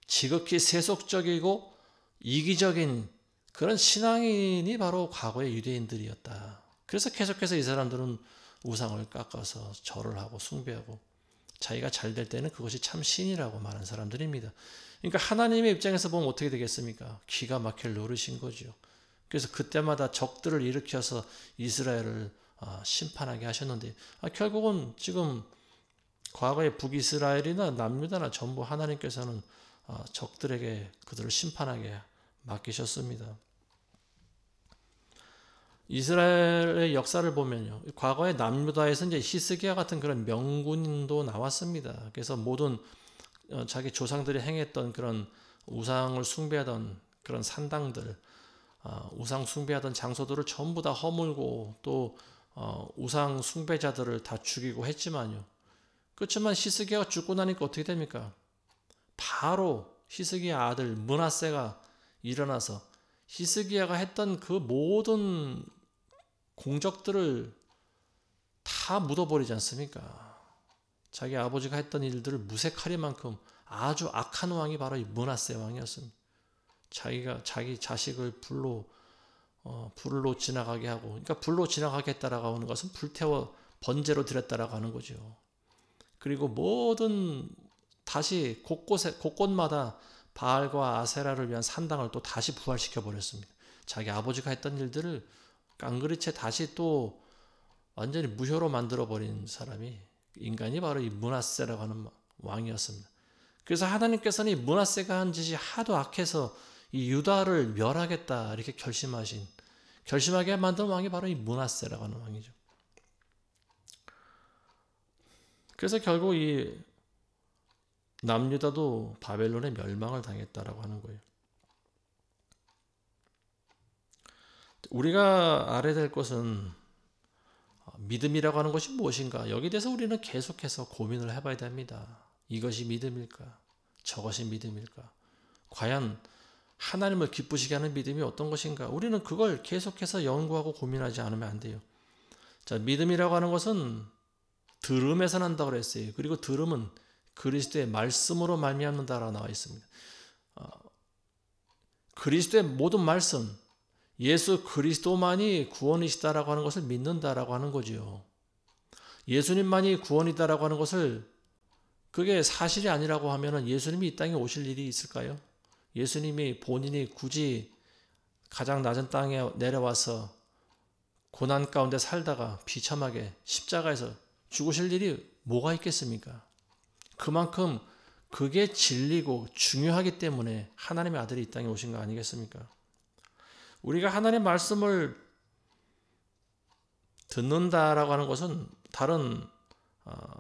지극히 세속적이고 이기적인 그런 신앙인이 바로 과거의 유대인들이었다. 그래서 계속해서 이 사람들은 우상을 깎아서 절을 하고 숭배하고 자기가 잘 될 때는 그것이 참 신이라고 말하는 사람들입니다. 그러니까 하나님의 입장에서 보면 어떻게 되겠습니까? 기가 막힐 노릇인 거죠. 그래서 그때마다 적들을 일으켜서 이스라엘을 심판하게 하셨는데 결국은 지금 과거의 북이스라엘이나 남유다나 전부 하나님께서는 적들에게 그들을 심판하게 맡기셨습니다. 이스라엘의 역사를 보면요, 과거의 남유다에서 이제 히스기야 같은 그런 명군도 나왔습니다. 그래서 모든 자기 조상들이 행했던 그런 우상을 숭배하던 그런 산당들, 우상 숭배하던 장소들을 전부 다 허물고 또 우상 숭배자들을 다 죽이고 했지만요. 그렇지만 히스기야가 죽고 나니까 어떻게 됩니까? 바로 히스기야 아들 므낫세가 일어나서 히스기야가 했던 그 모든 공적들을 다 묻어버리지 않습니까? 자기 아버지가 했던 일들을 무색할 만큼 아주 악한 왕이 바로 이 므낫세 왕이었습니다. 자기 자식을 불로 지나가게 하고, 그러니까 불로 지나가게 했다라고 하는 것은 불태워 번제로 드렸다라고 하는 거죠. 그리고 모든 다시 곳곳마다 바알과 아세라를 위한 산당을 또 다시 부활시켜 버렸습니다. 자기 아버지가 했던 일들을 깡그리째 다시 또 완전히 무효로 만들어 버린 사람이 인간이 바로 이 므낫세라고 하는 왕이었습니다. 그래서 하나님께서는 이 므낫세가 한 짓이 하도 악해서 이 유다를 멸하겠다 이렇게 결심하게 만든 왕이 바로 이 므낫세라고 하는 왕이죠. 그래서 결국 이 남유다도 바벨론의 멸망을 당했다라고 하는 거예요. 우리가 알아야 될 것은 믿음이라고 하는 것이 무엇인가? 여기에 대해서 우리는 계속해서 고민을 해봐야 됩니다. 이것이 믿음일까? 저것이 믿음일까? 과연 하나님을 기쁘시게 하는 믿음이 어떤 것인가? 우리는 그걸 계속해서 연구하고 고민하지 않으면 안 돼요. 자, 믿음이라고 하는 것은 들음에서 난다고 그랬어요. 그리고 들음은 그리스도의 말씀으로 말미암는다라고 나와 있습니다. 그리스도의 모든 말씀, 예수 그리스도만이 구원이시다라고 하는 것을 믿는다라고 하는 거지요. 예수님만이 구원이다라고 하는 것을 그게 사실이 아니라고 하면은 예수님이 이 땅에 오실 일이 있을까요? 예수님이 본인이 굳이 가장 낮은 땅에 내려와서 고난 가운데 살다가 비참하게 십자가에서 죽으실 일이 뭐가 있겠습니까? 그만큼 그게 진리고 중요하기 때문에 하나님의 아들이 이 땅에 오신 거 아니겠습니까? 우리가 하나님의 말씀을 듣는다라고 하는 것은 다른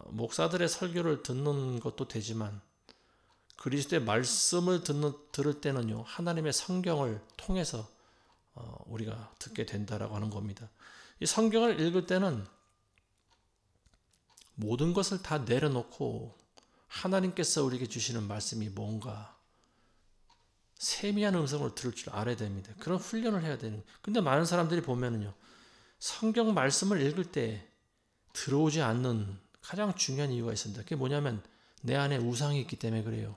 목사들의 설교를 듣는 것도 되지만 그리스도의 말씀을 들을 때는요, 하나님의 성경을 통해서 우리가 듣게 된다라고 하는 겁니다. 이 성경을 읽을 때는 모든 것을 다 내려놓고 하나님께서 우리에게 주시는 말씀이 뭔가 세미한 음성을 들을 줄 알아야 됩니다. 그런 훈련을 해야 되는. 근데 많은 사람들이 보면은요, 성경 말씀을 읽을 때 들어오지 않는 가장 중요한 이유가 있습니다. 그게 뭐냐면 내 안에 우상이 있기 때문에 그래요.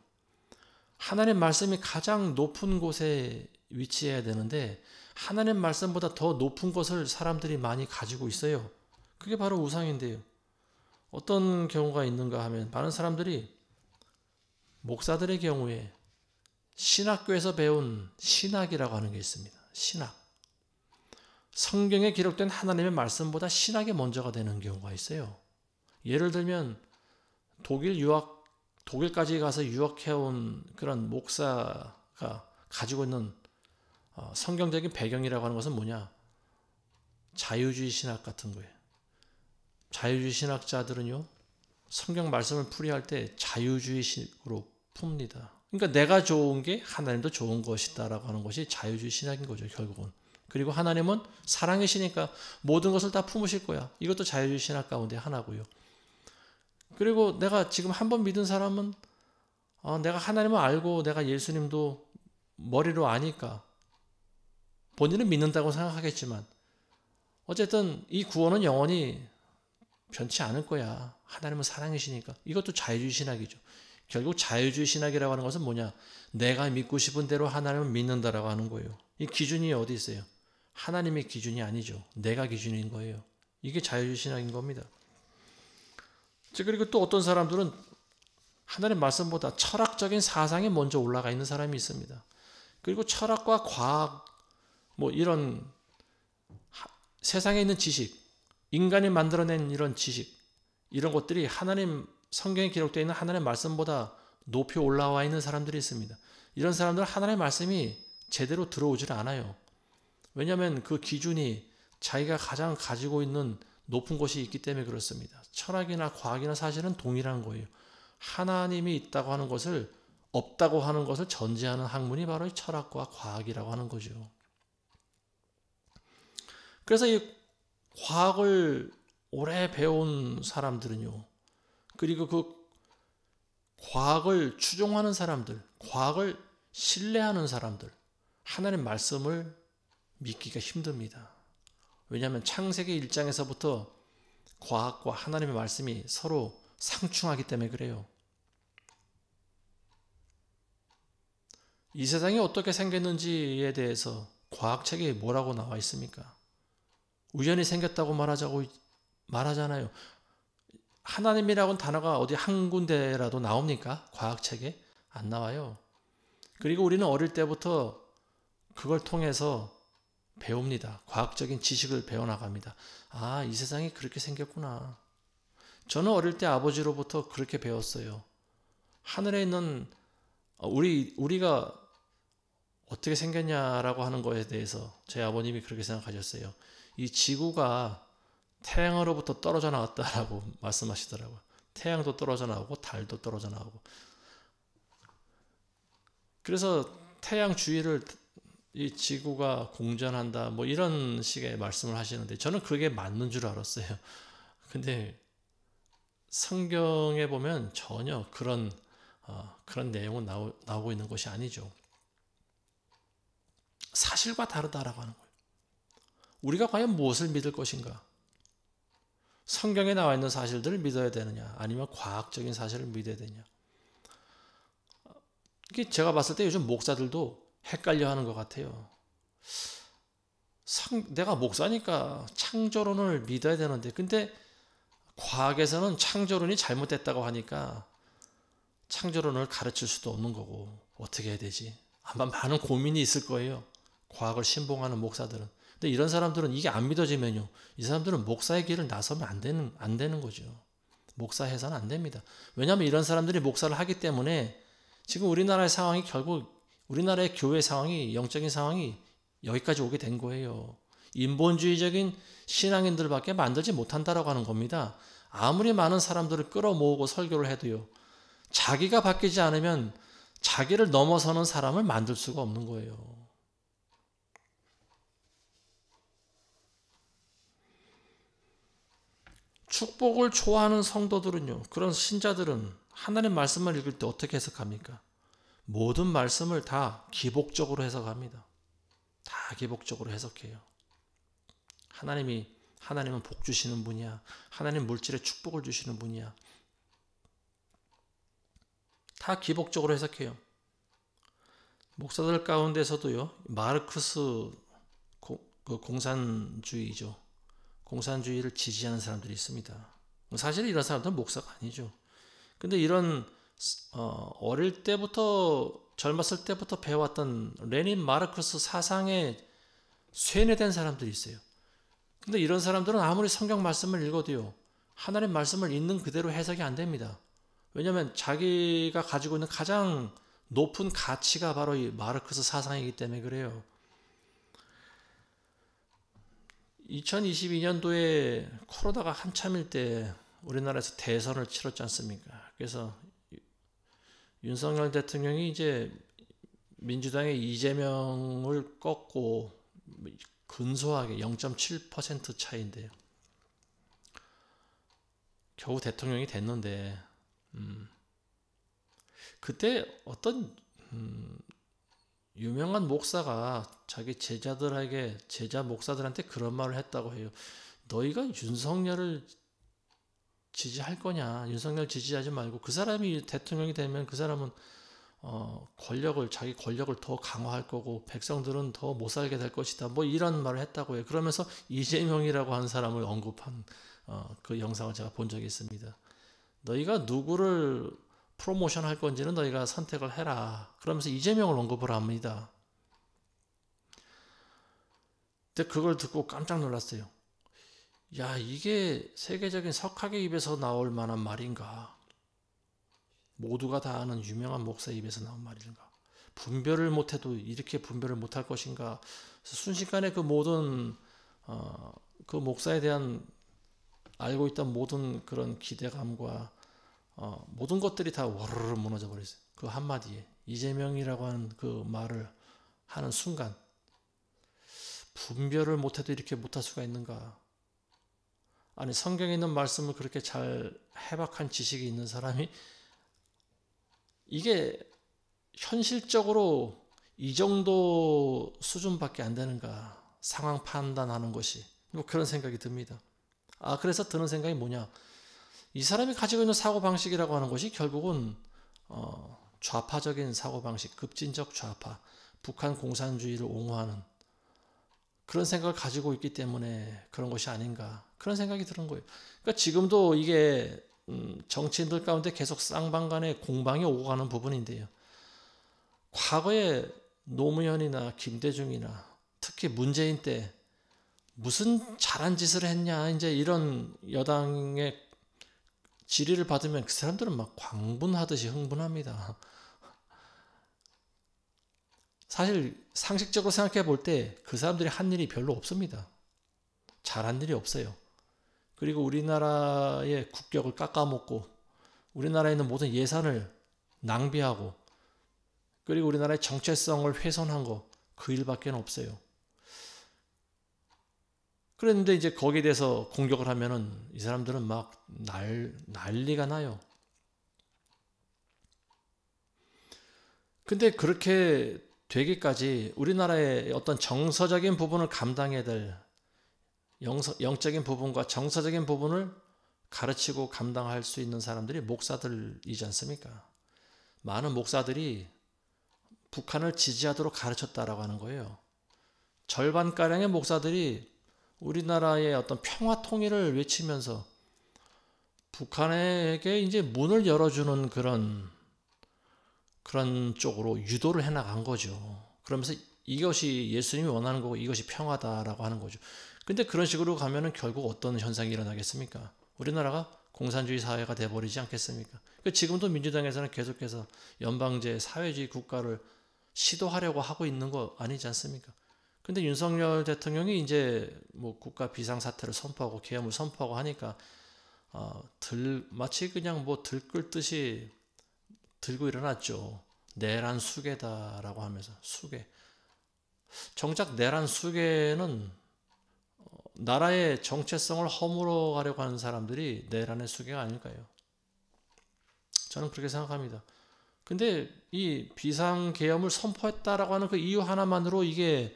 하나님 말씀이 가장 높은 곳에 위치해야 되는데 하나님 말씀보다 더 높은 것을 사람들이 많이 가지고 있어요. 그게 바로 우상인데요. 어떤 경우가 있는가 하면 많은 사람들이 목사들의 경우에 신학교에서 배운 신학이라고 하는 게 있습니다. 신학. 성경에 기록된 하나님의 말씀보다 신학이 먼저가 되는 경우가 있어요. 예를 들면 독일까지 가서 유학해온 그런 목사가 가지고 있는 성경적인 배경이라고 하는 것은 뭐냐? 자유주의 신학 같은 거예요. 자유주의 신학자들은요, 성경 말씀을 풀이할 때 자유주의식으로 풉니다. 그러니까 내가 좋은 게 하나님도 좋은 것이다라고 하는 것이 자유주의 신학인 거죠, 결국은. 그리고 하나님은 사랑이시니까 모든 것을 다 품으실 거야. 이것도 자유주의 신학 가운데 하나고요. 그리고 내가 지금 한 번 믿은 사람은 내가 하나님을 알고 내가 예수님도 머리로 아니까 본인은 믿는다고 생각하겠지만 어쨌든 이 구원은 영원히 변치 않을 거야. 하나님은 사랑이시니까. 이것도 자유주의 신학이죠. 결국 자유주의 신학이라고 하는 것은 뭐냐? 내가 믿고 싶은 대로 하나님을 믿는다라고 하는 거예요. 이 기준이 어디 있어요? 하나님의 기준이 아니죠. 내가 기준인 거예요. 이게 자유주의 신학인 겁니다. 그리고 또 어떤 사람들은 하나님 말씀보다 철학적인 사상에 먼저 올라가 있는 사람이 있습니다. 그리고 철학과 과학, 이런 세상에 있는 지식, 인간이 만들어낸 이런 지식, 이런 것들이 성경에 기록되어 있는 하나님의 말씀보다 높이 올라와 있는 사람들이 있습니다. 이런 사람들은 하나님의 말씀이 제대로 들어오질 않아요. 왜냐하면 그 기준이 자기가 가장 가지고 있는 높은 것이 있기 때문에 그렇습니다. 철학이나 과학이나 사실은 동일한 거예요. 하나님이 있다고 하는 것을, 없다고 하는 것을 전제하는 학문이 바로 이 철학과 과학이라고 하는 거죠. 그래서 이 과학을 오래 배운 사람들은요, 그리고 그 과학을 추종하는 사람들, 과학을 신뢰하는 사람들, 하나님 말씀을 믿기가 힘듭니다. 왜냐하면 창세기 1장에서부터 과학과 하나님의 말씀이 서로 상충하기 때문에 그래요. 이 세상이 어떻게 생겼는지에 대해서 과학책에 뭐라고 나와 있습니까? 우연히 생겼다고 말하잖아요. 하나님이라고는 단어가 어디 한 군데라도 나옵니까? 과학책에? 안 나와요. 그리고 우리는 어릴 때부터 그걸 통해서 배웁니다. 과학적인 지식을 배워나갑니다. 아, 이 세상이 그렇게 생겼구나. 저는 어릴 때 아버지로부터 그렇게 배웠어요. 하늘에 있는 우리가 어떻게 생겼냐라고 하는 것에 대해서 제 아버님이 그렇게 생각하셨어요. 이 지구가 태양으로부터 떨어져 나왔다라고 말씀하시더라고요. 태양도 떨어져 나오고 달도 떨어져 나오고. 그래서 태양 주위를 이 지구가 공전한다 이런 식의 말씀을 하시는데 저는 그게 맞는 줄 알았어요. 근데 성경에 보면 전혀 그런 내용은 나오고 있는 것이 아니죠. 사실과 다르다라고 하는 거예요. 우리가 과연 무엇을 믿을 것인가? 성경에 나와 있는 사실들을 믿어야 되느냐, 아니면 과학적인 사실을 믿어야 되느냐. 이게 제가 봤을 때 요즘 목사들도 헷갈려 하는 것 같아요. 내가 목사니까 창조론을 믿어야 되는데, 근데 과학에서는 창조론이 잘못됐다고 하니까 창조론을 가르칠 수도 없는 거고 어떻게 해야 되지? 아마 많은 고민이 있을 거예요. 과학을 신봉하는 목사들은. 근데 이런 사람들은 이게 안 믿어지면요, 이 사람들은 목사의 길을 나서면 안 되는 거죠. 목사해서는 안 됩니다. 왜냐하면 이런 사람들이 목사를 하기 때문에 지금 우리나라의 상황이, 결국 우리나라의 교회 상황이, 영적인 상황이 여기까지 오게 된 거예요. 인본주의적인 신앙인들밖에 만들지 못한다라고 하는 겁니다. 아무리 많은 사람들을 끌어모으고 설교를 해도요, 자기가 바뀌지 않으면 자기를 넘어서는 사람을 만들 수가 없는 거예요. 축복을 좋아하는 성도들은요, 그런 신자들은 하나님 말씀을 읽을 때 어떻게 해석합니까? 모든 말씀을 다 기복적으로 해석합니다. 다 기복적으로 해석해요. 하나님은 복 주시는 분이야. 하나님 물질에 축복을 주시는 분이야. 다 기복적으로 해석해요. 목사들 가운데서도요, 마르크스 공산주의죠. 공산주의를 지지하는 사람들이 있습니다. 사실 이런 사람들은 목사가 아니죠. 근데 이런 어릴 때부터 젊었을 때부터 배워왔던 레닌 마르크스 사상에 쇠뇌된 사람들이 있어요. 근데 이런 사람들은 아무리 성경 말씀을 읽어도요, 하나님 말씀을 있는 그대로 해석이 안 됩니다. 왜냐하면 자기가 가지고 있는 가장 높은 가치가 바로 이 마르크스 사상이기 때문에 그래요. 2022년도에 코로나가 한참일 때 우리나라에서 대선을 치렀지 않습니까? 그래서 윤석열 대통령이 이제 민주당의 이재명을 꺾고 근소하게 0.7% 차이인데요. 겨우 대통령이 됐는데 그때 어떤 유명한 목사가 자기 제자들에게 제자 목사들한테 그런 말을 했다고 해요. 너희가 윤석열을 지지할 거냐? 윤석열 지지하지 말고 그 사람이 대통령이 되면 그 사람은 자기 권력을 더 강화할 거고 백성들은 더 못 살게 될 것이다. 뭐 이런 말을 했다고 해요. 그러면서 이재명이라고 하는 사람을 언급한 그 영상을 제가 본 적이 있습니다. 너희가 누구를 프로모션 할 건지는 너희가 선택을 해라. 그러면서 이재명을 언급을 합니다. 근데 그걸 듣고 깜짝 놀랐어요. 야, 이게 세계적인 석학의 입에서 나올 만한 말인가? 모두가 다 아는 유명한 목사 입에서 나온 말인가? 분별을 못해도 이렇게 분별을 못할 것인가? 순식간에 그 모든 그 목사에 대한 알고 있던 모든 그런 기대감과 모든 것들이 다 와르르 무너져 버렸어요. 그 한마디에 이재명이라고 하는 그 말을 하는 순간 분별을 못해도 이렇게 못할 수가 있는가? 아니 성경에 있는 말씀을 그렇게 잘 해박한 지식이 있는 사람이 이게 현실적으로 이 정도 수준밖에 안 되는가? 상황 판단하는 것이 뭐 그런 생각이 듭니다. 그래서 드는 생각이 뭐냐? 이 사람이 가지고 있는 사고방식이라고 하는 것이 결국은 좌파적인 사고방식, 급진적 좌파, 북한 공산주의를 옹호하는 그런 생각을 가지고 있기 때문에 그런 것이 아닌가 그런 생각이 드는 거예요. 그러니까 지금도 이게 정치인들 가운데 계속 쌍방간의 공방이 오고 가는 부분인데요. 과거에 노무현이나 김대중이나 특히 문재인 때 무슨 잘한 짓을 했냐 이제 이런 여당의 질의를 받으면 그 사람들은 막 광분하듯이 흥분합니다. 사실 상식적으로 생각해 볼 때 그 사람들이 한 일이 별로 없습니다. 잘한 일이 없어요. 그리고 우리나라의 국격을 깎아먹고 우리나라에 있는 모든 예산을 낭비하고 그리고 우리나라의 정체성을 훼손한 거 그 일밖에 없어요. 그런데 이제 거기에 대해서 공격을 하면은 이 사람들은 막 난리가 나요. 근데 그렇게 되기까지 우리나라의 어떤 정서적인 부분을 감당해야 될 영적인 부분과 정서적인 부분을 가르치고 감당할 수 있는 사람들이 목사들이지 않습니까? 많은 목사들이 북한을 지지하도록 가르쳤다라고 하는 거예요. 절반가량의 목사들이 우리나라의 어떤 평화 통일을 외치면서 북한에게 이제 문을 열어주는 그런 쪽으로 유도를 해나간 거죠. 그러면서 이것이 예수님이 원하는 거고 이것이 평화다라고 하는 거죠. 근데 그런 식으로 가면은 결국 어떤 현상이 일어나겠습니까? 우리나라가 공산주의 사회가 돼버리지 않겠습니까? 지금도 민주당에서는 계속해서 연방제 사회주의 국가를 시도하려고 하고 있는 거 아니지 않습니까? 근데 윤석열 대통령이 이제 뭐 국가 비상사태를 선포하고 계엄을 선포하고 하니까 마치 그냥 뭐 들끓듯이 들고 일어났죠. 내란 수계다라고 하면서 수계. 정작 내란 수계는 나라의 정체성을 허물어 가려고 하는 사람들이 내란의 수계가 아닐까요? 저는 그렇게 생각합니다. 근데 이 비상계엄을 선포했다라고 하는 그 이유 하나만으로 이게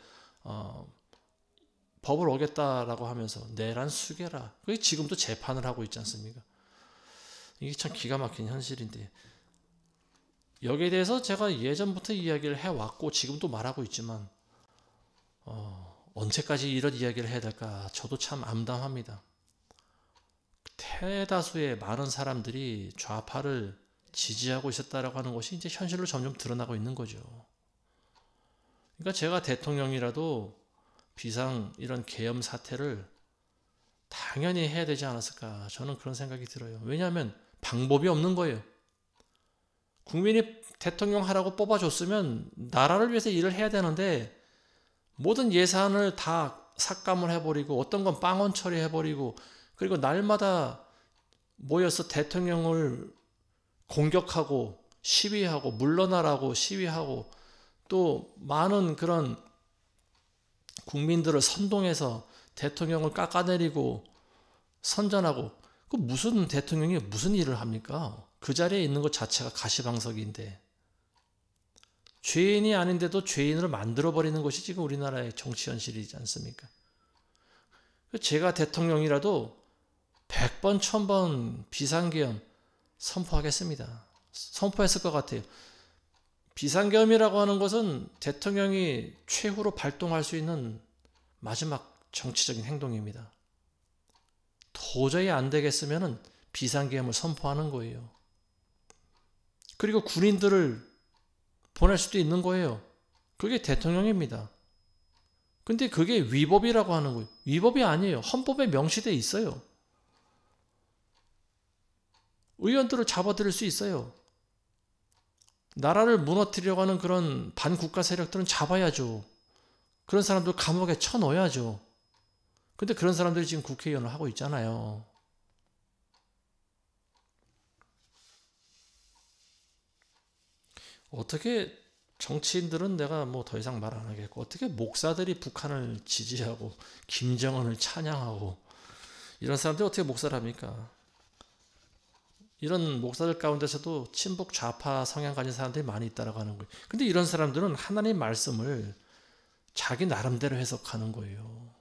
법을 어겼다라고 하면서 내란 수계라. 그게 지금도 재판을 하고 있지 않습니까? 이게 참 기가 막힌 현실인데 여기에 대해서 제가 예전부터 이야기를 해왔고 지금도 말하고 있지만 언제까지 이런 이야기를 해야 될까 저도 참 암담합니다. 대다수의 많은 사람들이 좌파를 지지하고 있었다라고 하는 것이 이제 현실로 점점 드러나고 있는 거죠. 그러니까 제가 대통령이라도 비상 이런 계엄 사태를 당연히 해야 되지 않았을까, 저는 그런 생각이 들어요. 왜냐하면 방법이 없는 거예요. 국민이 대통령 하라고 뽑아줬으면 나라를 위해서 일을 해야 되는데 모든 예산을 다 삭감을 해버리고 어떤 건 빵원 처리해버리고 그리고 날마다 모여서 대통령을 공격하고 시위하고 물러나라고 시위하고 또 많은 그런 국민들을 선동해서 대통령을 깎아내리고 선전하고, 그 무슨 대통령이 무슨 일을 합니까? 그 자리에 있는 것 자체가 가시방석인데, 죄인이 아닌데도 죄인을 만들어버리는 것이 지금 우리나라의 정치 현실이지 않습니까? 제가 대통령이라도 100번 1000번 비상계엄 선포하겠습니다. 선포했을 것 같아요. 비상계엄이라고 하는 것은 대통령이 최후로 발동할 수 있는 마지막 정치적인 행동입니다. 도저히 안 되겠으면 비상계엄을 선포하는 거예요. 그리고 군인들을 보낼 수도 있는 거예요. 그게 대통령입니다. 근데 그게 위법이라고 하는 거예요. 위법이 아니에요. 헌법에 명시되어 있어요. 의원들을 잡아들일 수 있어요. 나라를 무너뜨리려고 하는 그런 반국가 세력들은 잡아야죠. 그런 사람들 감옥에 쳐넣어야죠. 근데 그런 사람들이 지금 국회의원을 하고 있잖아요. 어떻게 정치인들은 내가 뭐 더 이상 말 안 하겠고, 어떻게 목사들이 북한을 지지하고 김정은을 찬양하고 이런 사람들이 어떻게 목사를 합니까? 이런 목사들 가운데서도 친북 좌파 성향 가진 사람들이 많이 있다라고 하는 거예요. 근데 이런 사람들은 하나님 말씀을 자기 나름대로 해석하는 거예요.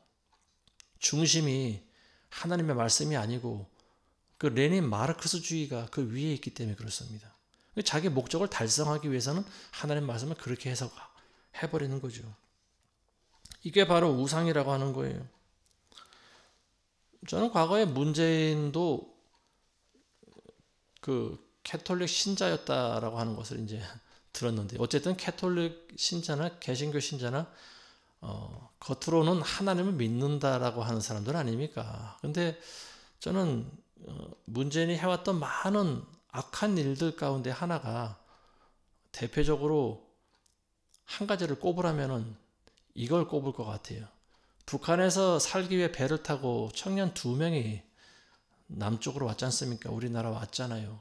중심이 하나님의 말씀이 아니고 그 레닌 마르크스주의가 그 위에 있기 때문에 그렇습니다. 자기 목적을 달성하기 위해서는 하나님 말씀을 그렇게 해석해버리는 거죠. 이게 바로 우상이라고 하는 거예요. 저는 과거에 문재인도 그 캐톨릭 신자였다라고 하는 것을 이제 들었는데, 어쨌든 캐톨릭 신자나 개신교 신자나 겉으로는 하나님을 믿는다라고 하는 사람들 아닙니까? 근데 저는 문재인이 해왔던 많은 악한 일들 가운데 하나가 대표적으로 한 가지를 꼽으라면은 이걸 꼽을 것 같아요. 북한에서 살기 위해 배를 타고 청년 2명이 남쪽으로 왔지 않습니까? 우리나라 왔잖아요.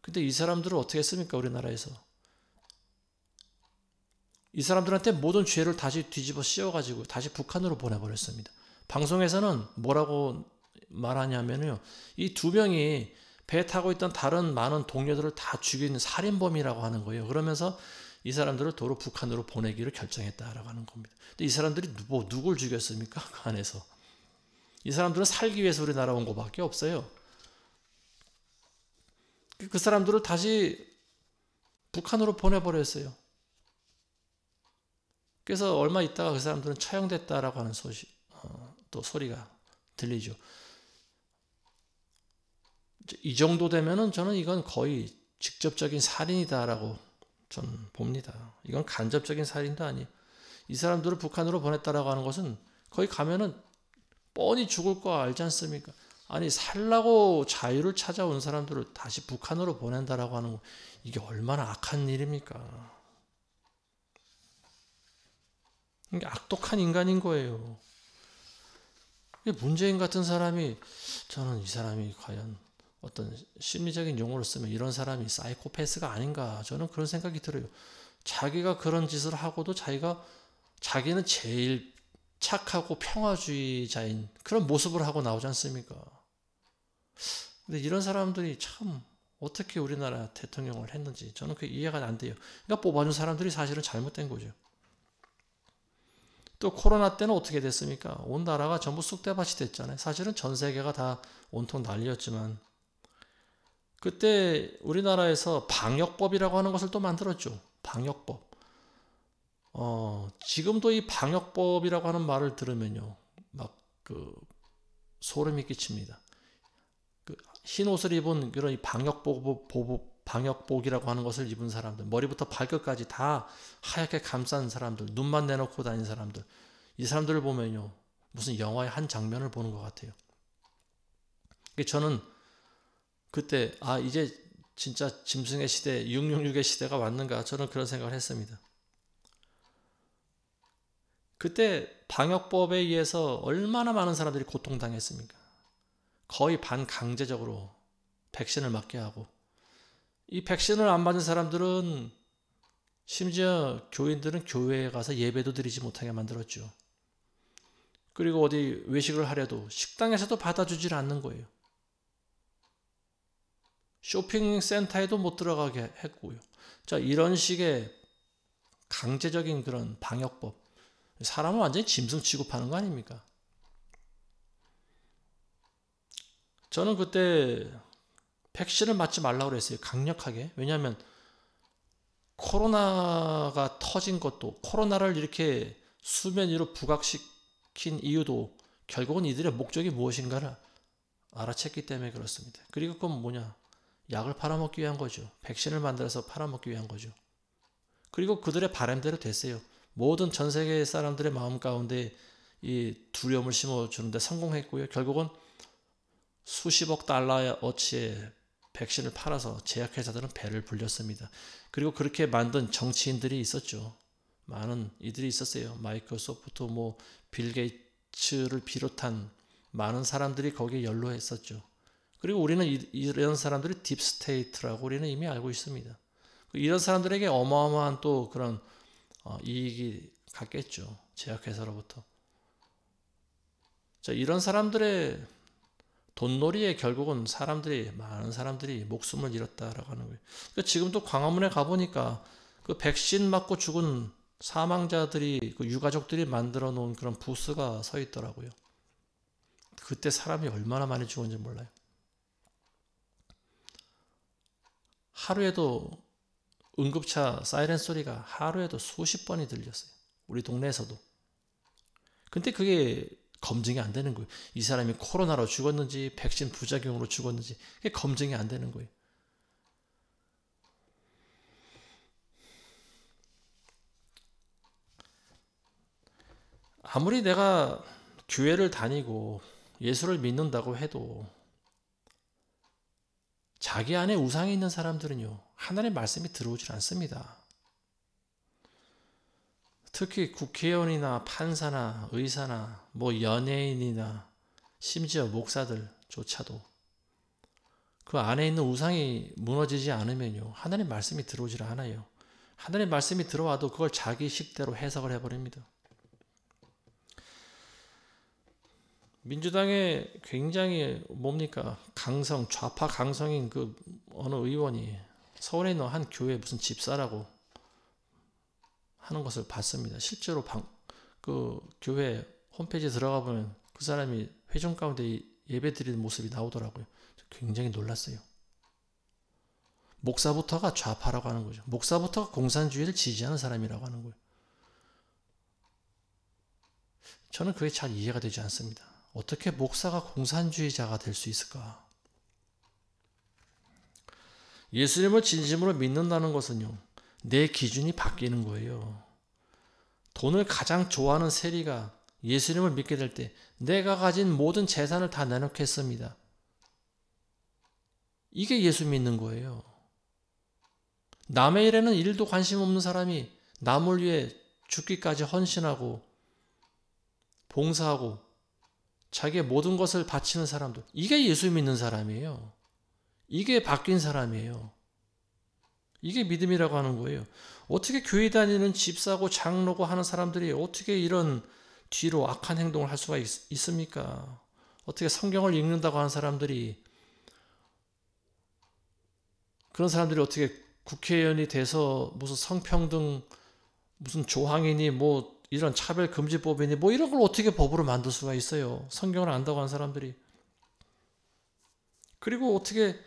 근데 이 사람들을 어떻게 했습니까? 우리나라에서. 이 사람들한테 모든 죄를 다시 뒤집어 씌워가지고 다시 북한으로 보내버렸습니다. 방송에서는 뭐라고 말하냐면요, 이 2명이 배 타고 있던 다른 많은 동료들을 다 죽인 살인범이라고 하는 거예요. 그러면서 이 사람들을 도로 북한으로 보내기를 결정했다라고 하는 겁니다. 근데 이 사람들이 누굴 죽였습니까? 그 안에서. 이 사람들은 살기 위해서 우리나라 온 것밖에 없어요. 그 사람들을 다시 북한으로 보내버렸어요. 그래서 얼마 있다가 그 사람들은 처형됐다라고 하는 또 소리가 들리죠. 이 정도 되면은 저는 이건 거의 직접적인 살인이다라고 저는 봅니다. 이건 간접적인 살인도 아니에요. 이 사람들을 북한으로 보냈다라고 하는 것은 거기 가면은 뻔히 죽을 거 알지 않습니까? 아니, 살라고 자유를 찾아온 사람들을 다시 북한으로 보낸다라고 하는 거, 이게 얼마나 악한 일입니까? 이게 악독한 인간인 거예요. 문재인 같은 사람이, 저는 이 사람이 과연 어떤 심리적인 용어로 쓰면 이런 사람이 사이코패스가 아닌가, 저는 그런 생각이 들어요. 자기가 그런 짓을 하고도 자기는 제일 착하고 평화주의자인 그런 모습을 하고 나오지 않습니까? 근데 이런 사람들이 참 어떻게 우리나라 대통령을 했는지 저는 그게 이해가 안 돼요. 그러니까 뽑아준 사람들이 사실은 잘못된 거죠. 또 코로나 때는 어떻게 됐습니까? 온 나라가 전부 쑥대밭이 됐잖아요. 사실은 전 세계가 다 온통 난리였지만 그때 우리나라에서 방역법이라고 하는 것을 또 만들었죠. 방역법. 지금도 이 방역법이라고 하는 말을 들으면요, 막 소름이 끼칩니다. 흰 옷을 입은 그런 이 방역복을 방역복이라고 하는 것을 입은 사람들, 머리부터 발끝까지 다 하얗게 감싼 사람들, 눈만 내놓고 다니는 사람들, 이 사람들을 보면요, 무슨 영화의 한 장면을 보는 것 같아요. 저는 그때 이제 진짜 짐승의 시대, 666의 시대가 왔는가, 저는 그런 생각을 했습니다. 그때 방역법에 의해서 얼마나 많은 사람들이 고통당했습니까? 거의 반강제적으로 백신을 맞게 하고, 이 백신을 안 맞은 사람들은 심지어 교인들은 교회에 가서 예배도 드리지 못하게 만들었죠. 그리고 어디 외식을 하려도 식당에서도 받아주질 않는 거예요. 쇼핑센터에도 못 들어가게 했고요. 자, 이런 식의 강제적인 그런 방역법, 사람을 완전히 짐승 취급하는 거 아닙니까? 저는 그때 백신을 맞지 말라고 그랬어요. 강력하게. 왜냐하면 코로나가 터진 것도, 코로나를 이렇게 수면 위로 부각시킨 이유도 결국은 이들의 목적이 무엇인가를 알아챘기 때문에 그렇습니다. 그리고 그건 뭐냐? 약을 팔아먹기 위한 거죠. 백신을 만들어서 팔아먹기 위한 거죠. 그리고 그들의 바람대로 됐어요. 모든 전 세계 사람들의 마음 가운데 이 두려움을 심어주는데 성공했고요. 결국은 수십억 달러어치의 백신을 팔아서 제약회사들은 배를 불렸습니다. 그리고 그렇게 만든 정치인들이 있었죠. 많은 이들이 있었어요. 마이크로소프트, 빌 게이츠를 비롯한 많은 사람들이 거기에 연루했었죠. 그리고 우리는 이런 사람들이 딥스테이트라고 우리는 이미 알고 있습니다. 이런 사람들에게 어마어마한 또 그런 이익이 갔겠죠. 제약회사로부터. 자, 이런 사람들의 돈놀이에 결국은 많은 사람들이 목숨을 잃었다라고 하는 거예요. 그러니까 지금도 광화문에 가보니까 그 백신 맞고 죽은 사망자들이, 그 유가족들이 만들어 놓은 그런 부스가 서 있더라고요. 그때 사람이 얼마나 많이 죽었는지 몰라요. 하루에도 응급차 사이렌 소리가 하루에도 수십 번이 들렸어요. 우리 동네에서도. 근데 그게 검증이 안 되는 거예요. 이 사람이 코로나로 죽었는지 백신 부작용으로 죽었는지 그게 검증이 안 되는 거예요. 아무리 내가 교회를 다니고 예수를 믿는다고 해도 자기 안에 우상이 있는 사람들은요, 하나님의 말씀이 들어오질 않습니다. 특히 국회의원이나 판사나 의사나 연예인이나 심지어 목사들조차도 그 안에 있는 우상이 무너지지 않으면요, 하나님 말씀이 들어오질 않아요. 하나님 말씀이 들어와도 그걸 자기 식대로 해석을 해버립니다. 민주당의 굉장히 좌파 강성인 그 어느 의원이 서울에 있는 한 교회 무슨 집사라고 하는 것을 봤습니다. 실제로 그 교회 홈페이지에 들어가 보면 그 사람이 회중 가운데 예배 드리는 모습이 나오더라고요. 굉장히 놀랐어요. 목사부터가 좌파라고 하는 거죠. 목사부터가 공산주의를 지지하는 사람이라고 하는 거예요. 저는 그게 잘 이해가 되지 않습니다. 어떻게 목사가 공산주의자가 될 수 있을까? 예수님을 진심으로 믿는다는 것은요, 내 기준이 바뀌는 거예요. 돈을 가장 좋아하는 세리가 예수님을 믿게 될 때 내가 가진 모든 재산을 다 내놓겠습니다. 이게 예수 믿는 거예요. 남의 일에는 일도 관심 없는 사람이 남을 위해 죽기까지 헌신하고 봉사하고 자기의 모든 것을 바치는 사람들, 이게 예수 믿는 사람이에요. 이게 바뀐 사람이에요. 이게 믿음이라고 하는 거예요. 어떻게 교회 다니는 집사고 장로고 하는 사람들이 어떻게 이런 뒤로 악한 행동을 할 수가 있습니까? 어떻게 성경을 읽는다고 하는 사람들이, 그런 사람들이 어떻게 국회의원이 돼서 무슨 성평등, 무슨 조항이니 이런 차별금지법이니 이런 걸 어떻게 법으로 만들 수가 있어요? 성경을 안다고 하는 사람들이. 그리고 어떻게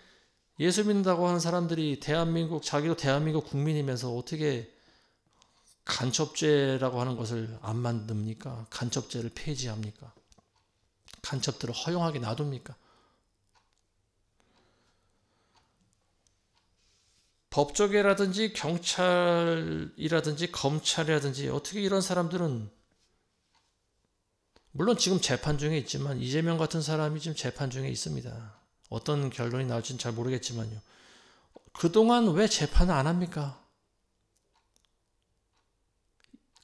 예수 믿는다고 하는 사람들이 자기도 대한민국 국민이면서 어떻게 간첩죄라고 하는 것을 안 만듭니까? 간첩죄를 폐지합니까? 간첩들을 허용하게 놔둡니까? 법조계라든지 경찰이라든지 검찰이라든지 어떻게 이런 사람들은 물론 지금 재판 중에 있지만 이재명 같은 사람이 지금 재판 중에 있습니다. 어떤 결론이 나올지는 잘 모르겠지만요. 그동안 왜 재판을 안 합니까?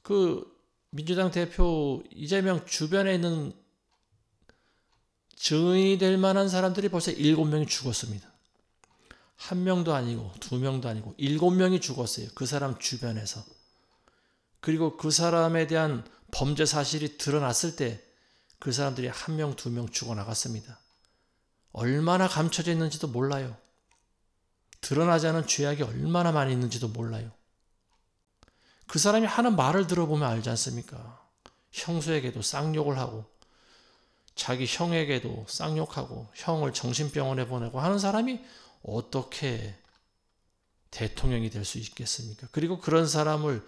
그 민주당 대표 이재명 주변에 있는 증인이 될 만한 사람들이 벌써 7명이 죽었습니다. 1명도 아니고 2명도 아니고 7명이 죽었어요. 그 사람 주변에서. 그리고 그 사람에 대한 범죄 사실이 드러났을 때 그 사람들이 1명, 2명 죽어나갔습니다. 얼마나 감춰져 있는지도 몰라요. 드러나지 않은 죄악이 얼마나 많이 있는지도 몰라요. 그 사람이 하는 말을 들어보면 알지 않습니까? 형수에게도 쌍욕을 하고 자기 형에게도 쌍욕하고 형을 정신병원에 보내고 하는 사람이 어떻게 대통령이 될 수 있겠습니까? 그리고 그런 사람을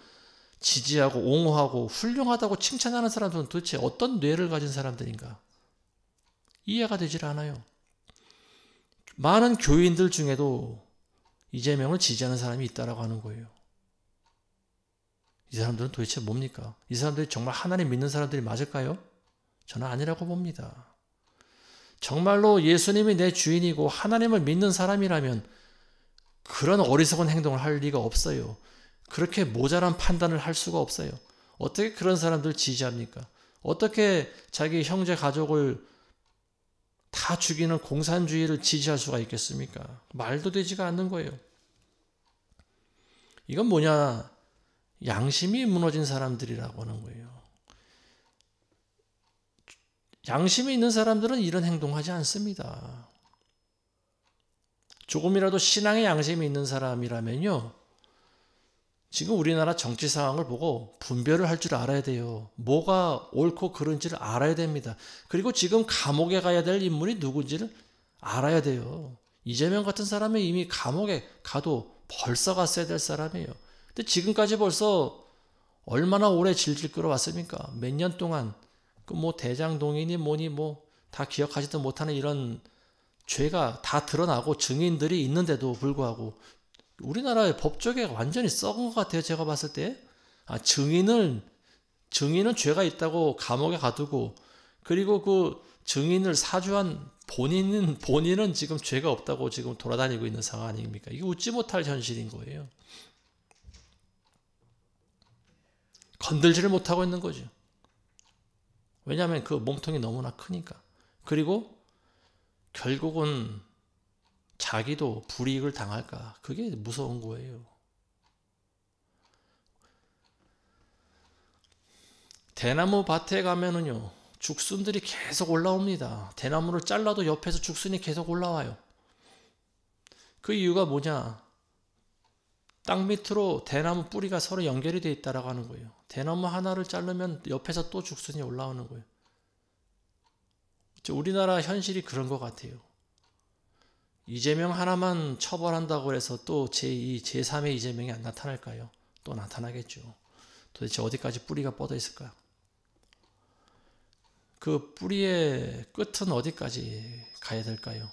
지지하고 옹호하고 훌륭하다고 칭찬하는 사람들은 도대체 어떤 뇌를 가진 사람들인가? 이해가 되질 않아요. 많은 교인들 중에도 이재명을 지지하는 사람이 있다라고 하는 거예요. 이 사람들은 도대체 뭡니까? 이 사람들이 정말 하나님 믿는 사람들이 맞을까요? 저는 아니라고 봅니다. 정말로 예수님이 내 주인이고 하나님을 믿는 사람이라면 그런 어리석은 행동을 할 리가 없어요. 그렇게 모자란 판단을 할 수가 없어요. 어떻게 그런 사람들 지지합니까? 어떻게 자기 형제 가족을 다 죽이는 공산주의를 지지할 수가 있겠습니까? 말도 되지가 않는 거예요. 이건 뭐냐? 양심이 무너진 사람들이라고 하는 거예요. 양심이 있는 사람들은 이런 행동하지 않습니다. 조금이라도 신앙의 양심이 있는 사람이라면요. 지금 우리나라 정치 상황을 보고 분별을 할 줄 알아야 돼요. 뭐가 옳고 그른지를 알아야 됩니다. 그리고 지금 감옥에 가야 될 인물이 누군지를 알아야 돼요. 이재명 같은 사람은 이미 감옥에 가도 벌써 갔어야 될 사람이에요. 근데 지금까지 벌써 얼마나 오래 질질 끌어왔습니까? 몇 년 동안 그 뭐 대장동이니 뭐니 뭐 다 기억하지도 못하는 이런 죄가 다 드러나고 증인들이 있는데도 불구하고 우리나라의 법조계 완전히 썩은 것 같아요. 제가 봤을 때. 증인은 죄가 있다고 감옥에 가두고 그리고 그 증인을 사주한 본인은 지금 죄가 없다고 지금 돌아다니고 있는 상황 아닙니까? 이게 웃지 못할 현실인 거예요. 건들지를 못하고 있는 거죠. 왜냐하면 그 몸통이 너무나 크니까. 그리고 결국은 자기도 불이익을 당할까. 그게 무서운 거예요. 대나무 밭에 가면은요, 죽순들이 계속 올라옵니다. 대나무를 잘라도 옆에서 죽순이 계속 올라와요. 그 이유가 뭐냐? 땅 밑으로 대나무 뿌리가 서로 연결이 되어 있다라고 하는 거예요. 대나무 하나를 자르면 옆에서 또 죽순이 올라오는 거예요. 우리나라 현실이 그런 것 같아요. 이재명 하나만 처벌한다고 해서 또 제2, 제3의 이재명이 안 나타날까요? 또 나타나겠죠. 도대체 어디까지 뿌리가 뻗어 있을까요? 그 뿌리의 끝은 어디까지 가야 될까요?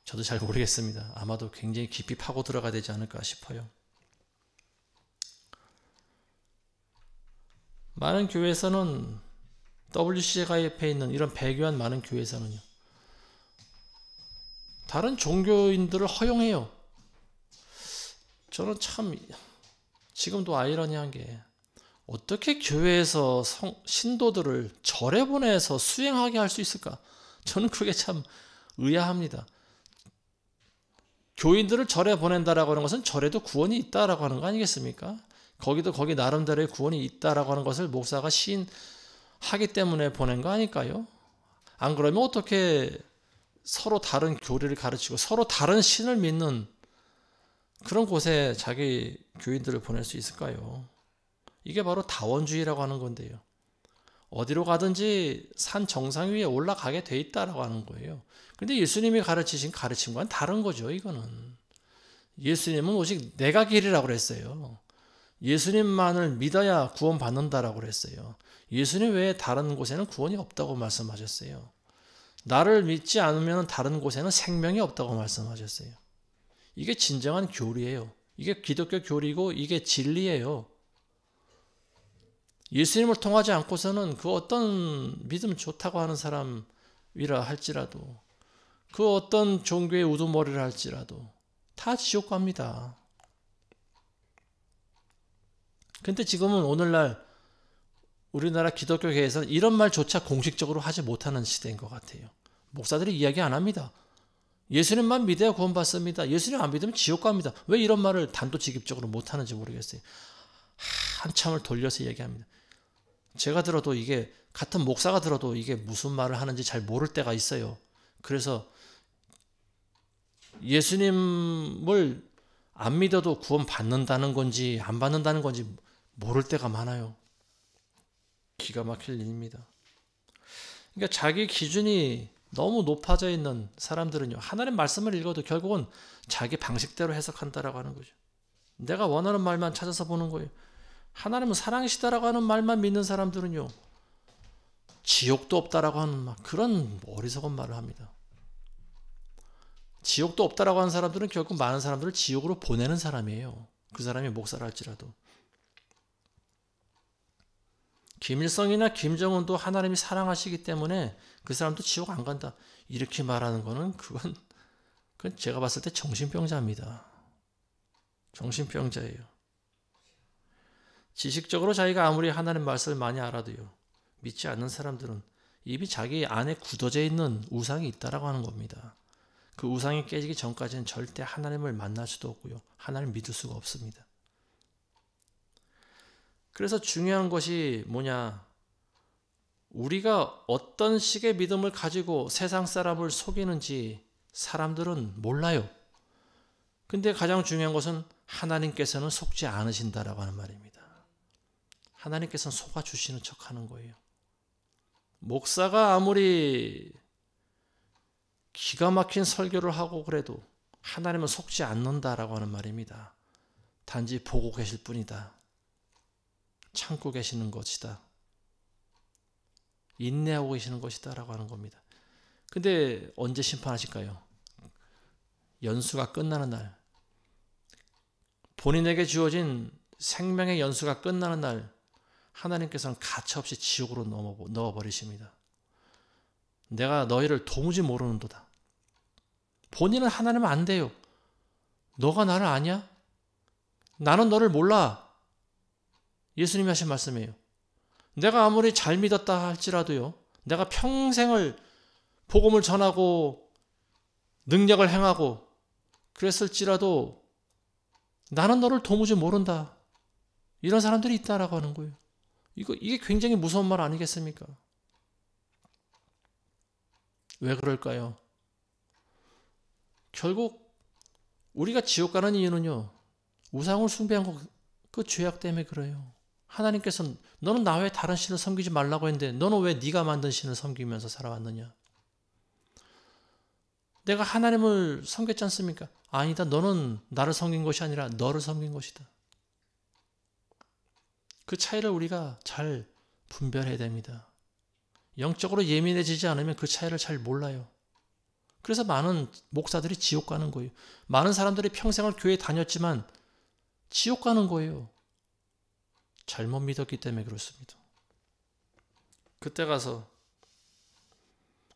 저도 잘 모르겠습니다. 아마도 굉장히 깊이 파고 들어가야 되지 않을까 싶어요. 많은 교회에서는 WC에 가입해 있는 이런 배교한 많은 교회에서는요. 다른 종교인들을 허용해요. 저는 참 지금도 아이러니한 게 어떻게 교회에서 신도들을 절에 보내서 수행하게 할 수 있을까? 저는 그게 참 의아합니다. 교인들을 절에 보낸다라고 하는 것은 절에도 구원이 있다라고 하는 거 아니겠습니까? 거기도 거기 나름대로의 구원이 있다라고 하는 것을 목사가 시인하기 때문에 보낸 거 아닐까요? 안 그러면 어떻게 서로 다른 교리를 가르치고 서로 다른 신을 믿는 그런 곳에 자기 교인들을 보낼 수 있을까요? 이게 바로 다원주의라고 하는 건데요. 어디로 가든지 산 정상 위에 올라가게 돼 있다라고 하는 거예요. 근데 예수님이 가르치신 가르침과는 다른 거죠, 이거는. 예수님은 오직 내가 길이라고 그랬어요. 예수님만을 믿어야 구원받는다라고 그랬어요. 예수님 외에 다른 곳에는 구원이 없다고 말씀하셨어요. 나를 믿지 않으면 다른 곳에는 생명이 없다고 말씀하셨어요. 이게 진정한 교리예요. 이게 기독교 교리고 이게 진리예요. 예수님을 통하지 않고서는 그 어떤 믿음 좋다고 하는 사람이라 할지라도 그 어떤 종교의 우두머리를 할지라도 다 지옥 갑니다. 근데 지금은 오늘날 우리나라 기독교계에서는 이런 말조차 공식적으로 하지 못하는 시대인 것 같아요. 목사들이 이야기 안 합니다. 예수님만 믿어야 구원받습니다. 예수님 안 믿으면 지옥 갑니다. 왜 이런 말을 단도직입적으로 못하는지 모르겠어요. 한참을 돌려서 얘기합니다. 제가 들어도 이게 같은 목사가 들어도 이게 무슨 말을 하는지 잘 모를 때가 있어요. 그래서 예수님을 안 믿어도 구원 받는다는 건지 안 받는다는 건지 모를 때가 많아요. 기가 막힐 일입니다. 그러니까 자기 기준이 너무 높아져 있는 사람들은요, 하나님 말씀을 읽어도 결국은 자기 방식대로 해석한다라고 하는 거죠. 내가 원하는 말만 찾아서 보는 거예요. 하나님은 사랑이시다라고 하는 말만 믿는 사람들은요, 지옥도 없다라고 하는 말, 그런 어리석은 말을 합니다. 지옥도 없다라고 하는 사람들은 결국 많은 사람들을 지옥으로 보내는 사람이에요. 그 사람이 목사라 할지라도. 김일성이나 김정은도 하나님이 사랑하시기 때문에 그 사람도 지옥 안 간다. 이렇게 말하는 거는 그건 제가 봤을 때 정신병자입니다. 정신병자예요. 지식적으로 자기가 아무리 하나님 말씀을 많이 알아도요, 믿지 않는 사람들은 이미 자기 안에 굳어져 있는 우상이 있다라고 하는 겁니다. 그 우상이 깨지기 전까지는 절대 하나님을 만날 수도 없고요, 하나님을 믿을 수가 없습니다. 그래서 중요한 것이 뭐냐, 우리가 어떤 식의 믿음을 가지고 세상 사람을 속이는지 사람들은 몰라요. 근데 가장 중요한 것은 하나님께서는 속지 않으신다라고 하는 말입니다. 하나님께서는 속아주시는 척하는 거예요. 목사가 아무리 기가 막힌 설교를 하고 그래도 하나님은 속지 않는다라고 하는 말입니다. 단지 보고 계실 뿐이다. 참고 계시는 것이다. 인내하고 계시는 것이다 라고 하는 겁니다. 근데 언제 심판하실까요? 연수가 끝나는 날, 본인에게 주어진 생명의 연수가 끝나는 날, 하나님께서는 가차없이 지옥으로 넣어버리십니다. 내가 너희를 도무지 모르는도다. 본인은 하나님은 안 돼요. 너가 나를 아냐? 나는 너를 몰라. 예수님이 하신 말씀이에요. 내가 아무리 잘 믿었다 할지라도요, 내가 평생을 복음을 전하고 능력을 행하고 그랬을지라도 나는 너를 도무지 모른다. 이런 사람들이 있다라고 하는 거예요. 이게 굉장히 무서운 말 아니겠습니까? 왜 그럴까요? 결국 우리가 지옥 가는 이유는요, 우상을 숭배한 그 죄악 때문에 그래요. 하나님께서는 너는 나 외에 다른 신을 섬기지 말라고 했는데 너는 왜 네가 만든 신을 섬기면서 살아왔느냐? 내가 하나님을 섬겼지 않습니까? 아니다. 너는 나를 섬긴 것이 아니라 너를 섬긴 것이다. 그 차이를 우리가 잘 분별해야 됩니다. 영적으로 예민해지지 않으면 그 차이를 잘 몰라요. 그래서 많은 목사들이 지옥 가는 거예요. 많은 사람들이 평생을 교회에 다녔지만 지옥 가는 거예요. 잘못 믿었기 때문에 그렇습니다. 그때 가서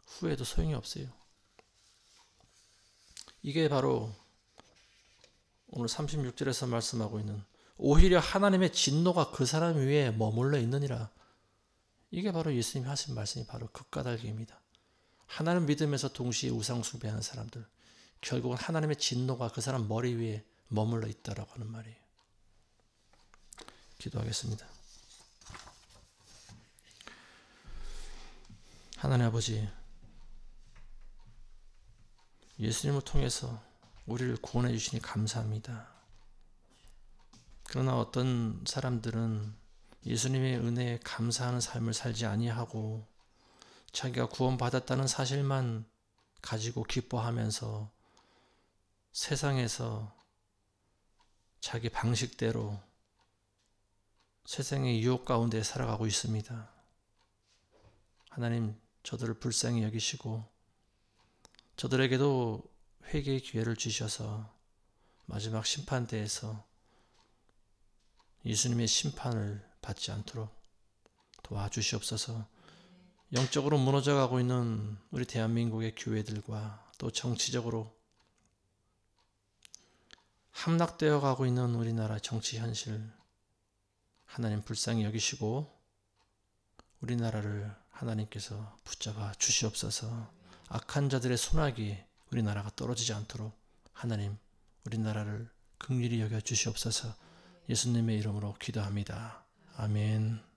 후회도 소용이 없어요. 이게 바로 오늘 36절에서 말씀하고 있는 오히려 하나님의 진노가 그 사람 위에 머물러 있느니라. 이게 바로 예수님이 하신 말씀이 바로 그 까닭입니다. 하나님 믿으면서 동시에 우상 숭배하는 사람들, 결국은 하나님의 진노가 그 사람 머리 위에 머물러 있다라고 하는 말이에요. 기도하겠습니다. 하나님 아버지, 예수님을 통해서 우리를 구원해 주시니 감사합니다. 그러나 어떤 사람들은 예수님의 은혜에 감사하는 삶을 살지 아니하고 자기가 구원받았다는 사실만 가지고 기뻐하면서 세상에서 자기 방식대로 세상의 유혹 가운데 살아가고 있습니다. 하나님, 저들을 불쌍히 여기시고 저들에게도 회개의 기회를 주셔서 마지막 심판대에서 예수님의 심판을 받지 않도록 도와주시옵소서. 영적으로 무너져가고 있는 우리 대한민국의 교회들과 또 정치적으로 함락되어 가고 있는 우리나라 정치 현실 하나님 불쌍히 여기시고 우리나라를 하나님께서 붙잡아 주시옵소서. 악한 자들의 손아귀 우리나라가 떨어지지 않도록 하나님 우리나라를 긍휼히 여겨 주시옵소서. 예수님의 이름으로 기도합니다. 아멘.